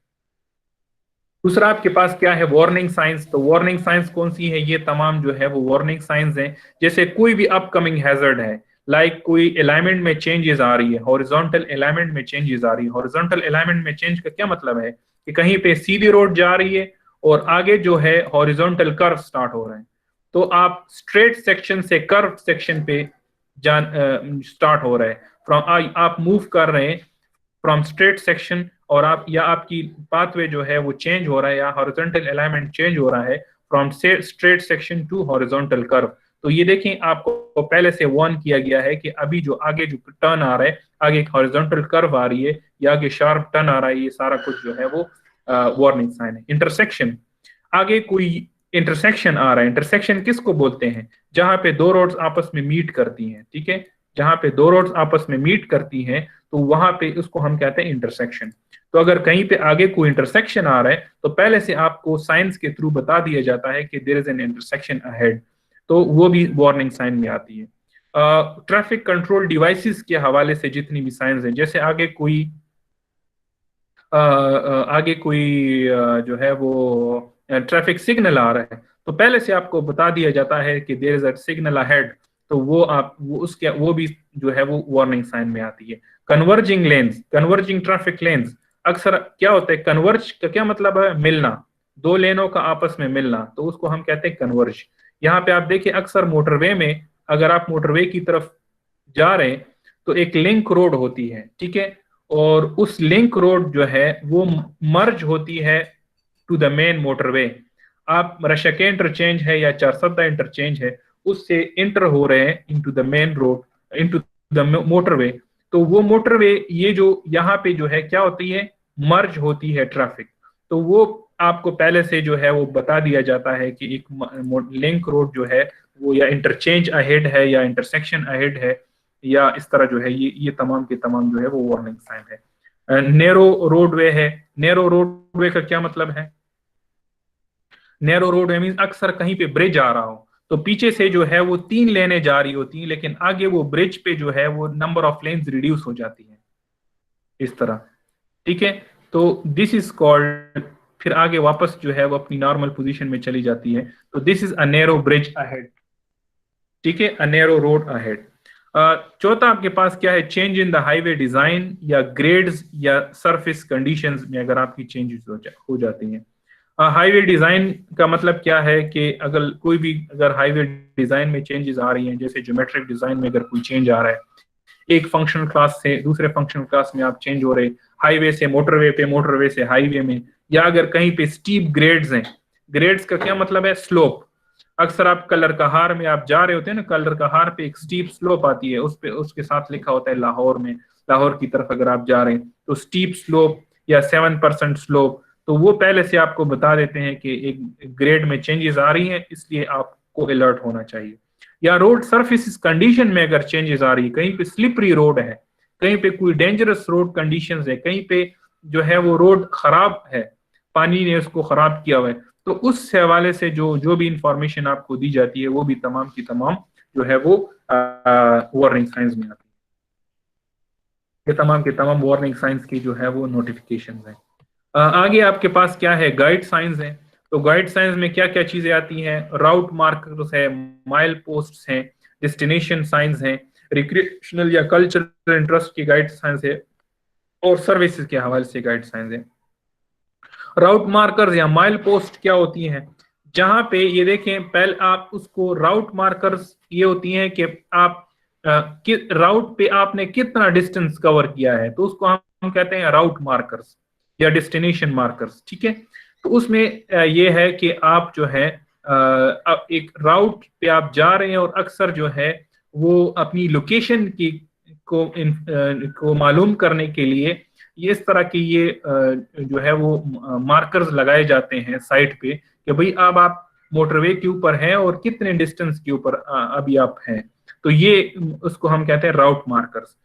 दूसरा आपके पास क्या है, वार्निंग साइंस। तो वार्निंग साइंस कौन सी है, ये तमाम जो है वो वार्निंग साइंस हैं। जैसे कोई भी अपकमिंग हैजर्ड है, लाइक कोई अलाइनमेंट में चेंजेस आ रही है, हॉरिजॉन्टल अलाइनमेंट में चेंजेस आ रही है। हॉरिजॉन्टल अलाइनमेंट में चेंज का क्या मतलब है कि कहीं पे सीधी रोड जा रही है और आगे जो है हॉरिजॉन्टल कर्व स्टार्ट हो रहे हैं, तो आप स्ट्रेट सेक्शन से कर्व सेक्शन पे जान स्टार्ट हो रहा है, फ्रॉम आप मूव कर रहे हैं फ्रॉम स्ट्रेट सेक्शन, और आप या आपकी पाथवे जो है वो चेंज हो रहा है या हॉरिजॉन्टल अलाइनमेंट चेंज हो रहा है from straight section two horizontal curve. तो ये देखें, आपको पहले से वार्न किया गया है कि अभी जो आगे जो टर्न आ रहा है, आगे एक हॉरिजॉन्टल कर्व आ रही है या आगे शार्प टर्न आ रहा है, ये सारा कुछ जो है वो वार्निंग साइन है। इंटरसेक्शन, आगे कोई इंटरसेक्शन आ रहा है। इंटरसेक्शन किसको बोलते हैं, जहां पे दो रोड्स आपस में मीट करती हैं। ठीक है, जहां पे दो रोड्स आपस में मीट करती हैं तो वहां पे उसको हम कहते हैं इंटरसेक्शन। तो अगर कहीं पे आगे कोई इंटरसेक्शन आ रहा है तो पहले से आपको साइंस के थ्रू बता दिया जाता है कि there is an intersection ahead, तो वो भी वार्निंग साइन में आती है। ट्रैफिक कंट्रोल डिवाइसेस के हवाले से जितनी भी साइंस है, जैसे आगे कोई जो है वो ट्रैफिक सिग्नल आ रहा है, तो पहले से आपको बता दिया जाता है कि there is a signal ahead, तो वो भी जो है वो वार्निंग साइन में आती है। Converging lens, converging traffic lens, अक्सर क्या होता है, कन्वर्ज का क्या मतलब है, मिलना, दो लेनों का आपस में मिलना, तो उसको हम कहते हैं कन्वर्ज। यहाँ पे आप देखिए, अक्सर मोटरवे में अगर आप मोटरवे की तरफ जा रहे हैं तो एक लिंक रोड होती है, ठीक है, और उस लिंक रोड जो है वो मर्ज होती है टू द मेन मोटरवे। आप रशके इंटरचेंज है या चारसद्दा इंटरचेंज है, उससे इंटर हो रहे हैं into the main road, into the motorway, तो वो मोटरवे ये जो यहाँ पे जो है क्या होती है, मर्ज होती है ट्रैफिक। तो वो आपको पहले से जो है वो बता दिया जाता है कि एक लिंक रोड जो है वो या इंटरचेंज अहेड है या इंटरसेक्शन अहेड है या इस तरह जो है, ये तमाम के तमाम जो है वो वार्निंग साइन है। नैरो रोडवे है, नैरो रोडवे का क्या मतलब है, नैरो रोडवे मींस अक्सर कहीं पे ब्रिज आ रहा हो तो पीछे से जो है वो 3 लेने जा रही होती हैं, लेकिन आगे वो ब्रिज पे जो है वो नंबर ऑफ लेन्स रिड्यूस हो जाती है इस तरह, ठीक है। तो दिस इज कॉल्ड, फिर आगे वापस जो है वो अपनी नॉर्मल पोजीशन में चली जाती है, तो this is a narrow bridge ahead, ठीक है, अ नैरो रोड अहेड। चौथा आपके पास क्या है, change in the highway design या ग्रेड्स या सरफेस कंडीशंस में अगर आपकी चेंजेस हो जाती हैं। हाईवे डिजाइन का मतलब क्या है कि अगर कोई भी अगर हाईवे डिजाइन में चेंजेस आ रही हैं, जैसे ज्योमेट्रिक डिजाइन में अगर कोई चेंज आ रहा है, एक फंक्शनल क्लास से दूसरे फंक्शनल क्लास में आप चेंज हो रहे, हाईवे से मोटरवे पे, मोटरवे से हाईवे में, या अगर कहीं पे स्टीप ग्रेड्स हैं, ग्रेड्स का क्या मतलब है, स्लोप। अक्सर आप कलर कहार में आप जा रहे होते हैं ना, कलर कहार पे एक स्टीप स्लोप आती है, उस पे उसके साथ लिखा होता है लाहौर में, लाहौर की तरफ अगर आप जा रहे हैं तो स्टीप स्लोप या 7% स्लोप, तो वो पहले से आपको बता देते हैं कि एक ग्रेड में चेंजेस आ रही हैं, इसलिए आपको अलर्ट होना चाहिए। या रोड सरफेस कंडीशन में अगर चेंजेस आ रही है, कहीं पे स्लिपरी रोड है, कहीं पे कोई डेंजरस रोड कंडीशंस है, कहीं पे जो है वो रोड खराब है, पानी ने उसको खराब किया हुआ है, तो उस हवाले से जो भी इंफॉर्मेशन आपको दी जाती है वो भी तमाम की तमाम जो है वो वार्निंग साइंस में आती है। ये तमाम के तमाम वार्निंग साइंस की जो है वो नोटिफिकेशन है। आगे आपके पास क्या है, गाइड साइंस है। तो गाइड साइंस में क्या क्या चीजें आती हैं, राउट मार्कर्स है, माइल पोस्ट हैं, डेस्टिनेशन साइंस हैं, रिक्रिएशनल या कल्चरल इंटरेस्ट की गाइड साइंस है, और सर्विसेज के हवाले से गाइड साइंस है। राउट मार्कर्स या माइल पोस्ट क्या होती हैं, जहां पे ये देखें, पहले आप उसको राउट मार्कर्स ये होती हैं कि आप राउट पे आपने कितना डिस्टेंस कवर किया है, तो उसको हम कहते हैं राउट मार्कर्स या डेस्टिनेशन मार्कर्स, ठीक है। तो उसमें ये है कि आप जो है एक राउट पे आप जा रहे हैं और अक्सर जो है वो अपनी लोकेशन की को मालूम करने के लिए ये इस तरह की ये जो है वो मार्कर्स लगाए जाते हैं साइड पे कि भाई अब आप मोटरवे के ऊपर हैं और कितने डिस्टेंस के ऊपर अभी आप हैं, तो ये उसको हम कहते हैं राउट मार्कर्स।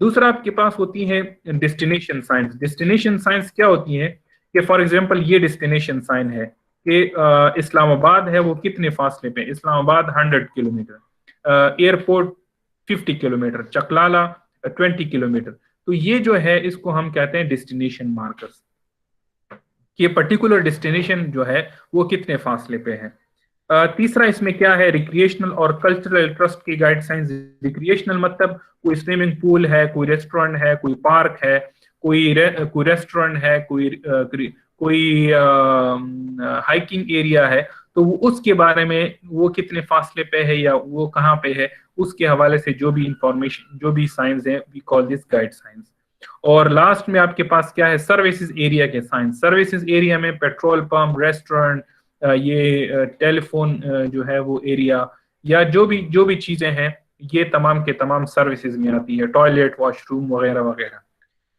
दूसरा आपके पास होती है डेस्टिनेशन साइंस। डेस्टिनेशन साइंस क्या होती है कि फॉर एग्जांपल ये डेस्टिनेशन साइन है कि इस्लामाबाद है वो कितने फासले पे, Islamabad 100 kilometre, airport 50 kilometre, Chaklala 20 kilometre, तो ये जो है इसको हम कहते हैं डेस्टिनेशन मार्कर्स, कि पर्टिकुलर डेस्टिनेशन जो है वो कितने फासले पे है। तीसरा इसमें क्या है, रिक्रिएशनल और कल्चरल ट्रस्ट की गाइड साइंस। रिक्रिएशनल मतलब कोई स्विमिंग पूल है, कोई रेस्टोरेंट है, कोई पार्क है, कोई रेस्टोरेंट है, कोई हाइकिंग एरिया है, तो वो उसके बारे में वो कितने फासले पे है या वो कहाँ पे है, उसके हवाले से जो भी इंफॉर्मेशन, जो भी साइंस है, we call this guide signs. और लास्ट में आपके पास क्या है, सर्विसेज एरिया के साइंस। सर्विसेज एरिया में पेट्रोल पंप, रेस्टोरेंट, ये टेलीफोन जो है वो एरिया, या जो भी चीजें हैं, ये तमाम के तमाम सर्विसेज में आती है, टॉयलेट, वॉशरूम वगैरह वगैरह,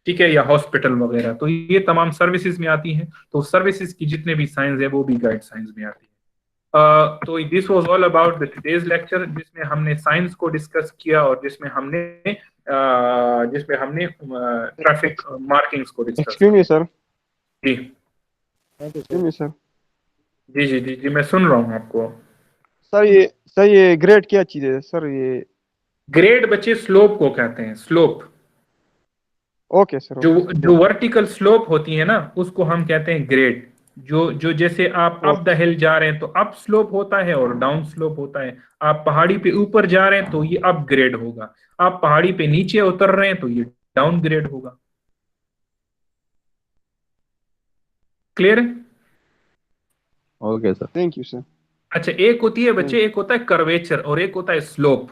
ठीक है, या हॉस्पिटल वगैरह, तो ये तमाम सर्विसेज में आती हैं। तो सर्विसेज की जितने भी साइंस है वो भी गाइड साइंस में आती है। तो this was all about the today's lecture, जिसमें हमने साइंस को डिस्कस किया और जिसमें हमने ट्रैफिक मार्किंग्स को डिस्कस किया। Excuse me sir. जी एक्सक्यूज मी सर। जी जी जी जी मैं सुन रहा हूँ आपको। सर ये ग्रेड क्या चीज है सर? ये ग्रेड बच्चे स्लोप को कहते हैं, स्लोप। Okay sir. जो वर्टिकल स्लोप होती है ना उसको हम कहते हैं ग्रेड। जो जैसे आप अप द हिल जा रहे हैं तो अप स्लोप होता है और डाउन स्लोप होता है। आप पहाड़ी पे ऊपर जा रहे हैं तो ये अप ग्रेड होगा, आप पहाड़ी पे नीचे उतर रहे हैं तो ये डाउन ग्रेड होगा। क्लियर है? Okay sir, thank you sir. अच्छा, एक होती है बच्चे, एक होता है कर्वेचर और एक होता है स्लोप,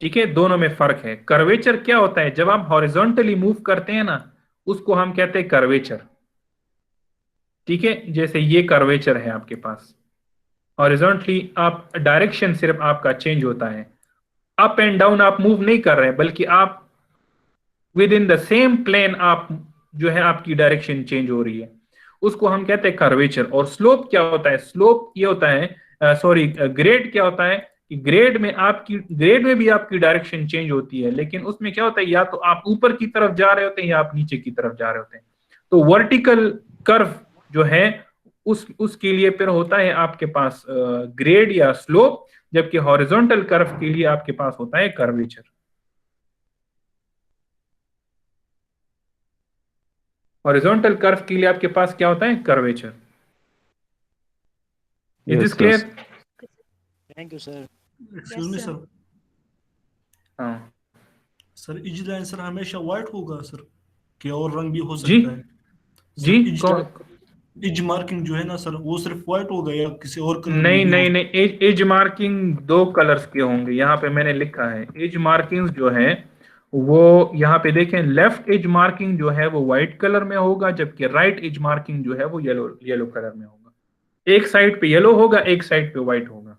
ठीक है, दोनों में फर्क है। कर्वेचर क्या होता है, जब आप हॉरिजॉन्टली मूव करते हैं ना उसको हम कहते हैं कर्वेचर, ठीक है। जैसे ये कर्वेचर है आपके पास, हॉरिजॉन्टली आप डायरेक्शन सिर्फ आपका चेंज होता है, अप एंड डाउन आप मूव नहीं कर रहे हैं, बल्कि आप within the same plane आप जो है आपकी डायरेक्शन चेंज हो रही है, उसको हम कहते हैं कर्वेचर। और स्लोप क्या होता है? स्लोप ये होता है, सॉरी ग्रेड क्या होता है कि ग्रेड में भी आपकी डायरेक्शन चेंज होती है, लेकिन उसमें क्या होता है, या तो आप ऊपर की तरफ जा रहे होते हैं या आप नीचे की तरफ जा रहे होते हैं। तो वर्टिकल कर्व जो है उसके लिए फिर होता है आपके पास ग्रेड या स्लोप, जबकि हॉरिजॉन्टल कर्व के लिए आपके पास होता है कर्वेचर। हॉरिजॉन्टल कर्व के लिए आपके पास क्या होता है? Curvature. Is this clear? Thank you sir. Excuse me sir. हाँ सर इज लाइन सर हमेशा व्हाइट होगा सर, कि और रंग भी हो जी सकता है? जी इज मार्किंग जो है ना सर, वो सिर्फ व्हाइट होगा या किसी और कलर में नहीं भी नहीं नहीं, एज मार्किंग 2 कलर्स के होंगे, यहाँ पे मैंने लिखा है। एज मार्किंग जो है वो यहाँ पे देखें, लेफ्ट एज मार्किंग जो है वो व्हाइट कलर में होगा, जबकि राइट एज मार्किंग जो है वो येलो कलर में होगा। एक साइड पे येलो होगा, एक साइड पे व्हाइट होगा।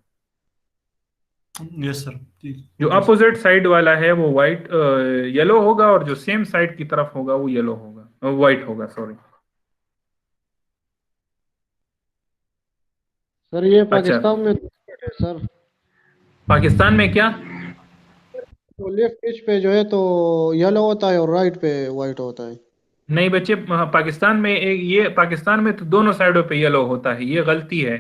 यस सर, ठीक। जो अपोजिट साइड वाला है वो व्हाइट येलो होगा, और जो सेम साइड की तरफ होगा वो येलो होगा, व्हाइट होगा, सॉरी। सर ये अच्छा, पाकिस्तान में सर पाकिस्तान में क्या? तो लेफ्ट एज पे जो है तो येलो होता है और राइट पे वाइट होता है। नहीं बच्चे, पाकिस्तान में ये पाकिस्तान में तो दोनों साइडों पे येलो होता है, ये गलती है,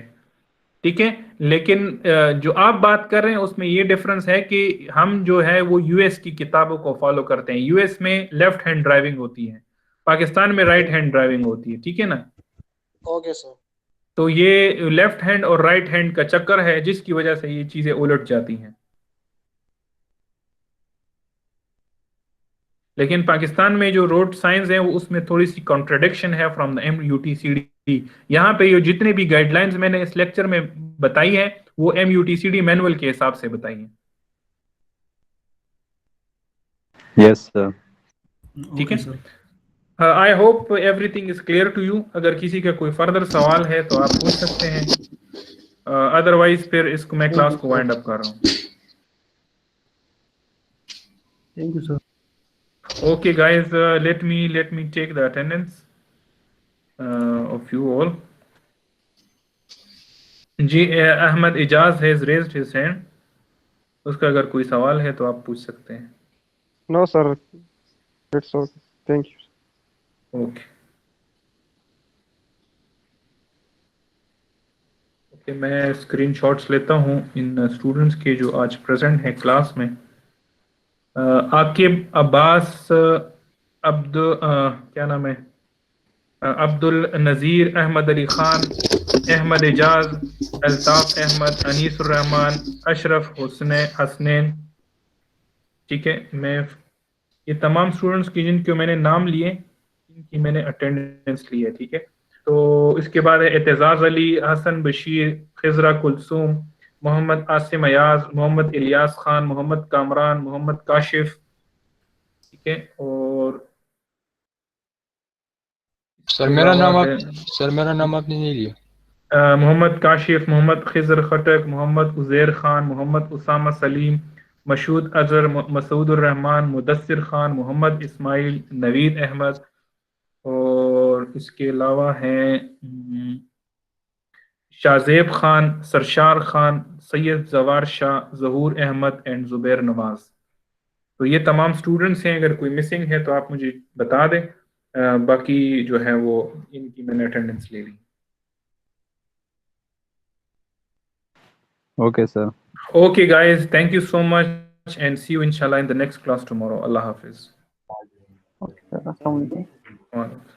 ठीक है। लेकिन जो आप बात कर रहे हैं उसमें ये डिफरेंस है कि हम जो है वो यूएस की किताबों को फॉलो करते हैं। यूएस में लेफ्ट हैंड ड्राइविंग होती है, पाकिस्तान में राइट हैंड ड्राइविंग होती है, ठीक है ना। Okay sir. तो ये लेफ्ट हैंड और राइट हैंड का चक्कर है, जिसकी वजह से ये चीजें उलट जाती हैं। लेकिन पाकिस्तान में जो रोड साइंस है वो उसमें थोड़ी सी कॉन्ट्रडिक्शन है फ्रॉम द MUTCD। यहाँ पे ये जितने भी गाइडलाइंस मैंने इस लेक्चर में बताई है वो MUTCD मैनुअल के हिसाब से बताई है। Yes sir. ठीक है, I hope everything is clear to you. अगर किसी का कोई फर्दर सवाल है तो आप पूछ सकते हैं, अदरवाइज फिर इसको मैं क्लास को वाइंड अप कर रहा हूँ। Thank you sir. Okay guys, let me take the attendance of you all. जी Ahmed Ijaz has raised his hand, उसका अगर कोई सवाल है तो आप पूछ सकते हैं। No sir, it's okay, thank you. Okay okay, मैं स्क्रीनशॉट्स लेता हूँ इन स्टूडेंट्स के जो आज प्रेजेंट हैं क्लास में। आकिब अब्बास, क्या नाम है, अब्दुल नज़ीर, अहमद अली खान, अहमद एजाज, अल्ताफ अहमद, अनीसुर रहमान, अशरफ हसनैन, ठीक है। मैं ये तमाम स्टूडेंट्स की जिनके मैंने नाम लिए, इनकी मैंने अटेंडेंस ली है, ठीक है। तो इसके बाद है एतजाज़ अली, हसन बशीर, खिजरा कुलसूम, मोहम्मद आसिम अयाज, मोहम्मद इलियास खान, मोहम्मद कामरान, मोहम्मद काशिफ, ठीक है। और सर मेरा नाम आपने नहीं लिया। मोहम्मद काशिफ, मोहम्मद खिजर खटक, मोहम्मद उजैर खान, मोहम्मद उसामा सलीम, मशूद अजहर, मसूदुर रहमान, मुदस्सिर खान, मोहम्मद इस्माइल, नवीद अहमद, और इसके अलावा हैं शाहजेब खान, सरशार खान, सैयद जवार शाह, जहूर अहमद एंड जुबैर नवाज। तो ये तमाम स्टूडेंट्स हैं, अगर कोई मिसिंग है तो आप मुझे बता दें। बाकी जो है वो इनकी मैंने अटेंडेंस ले ली। Okay sir. Okay guys, thank you so much and see you inshallah in the next class tomorrow. Allah Hafiz. Okay, sir. Assalamu alaikum. Wa alaikum.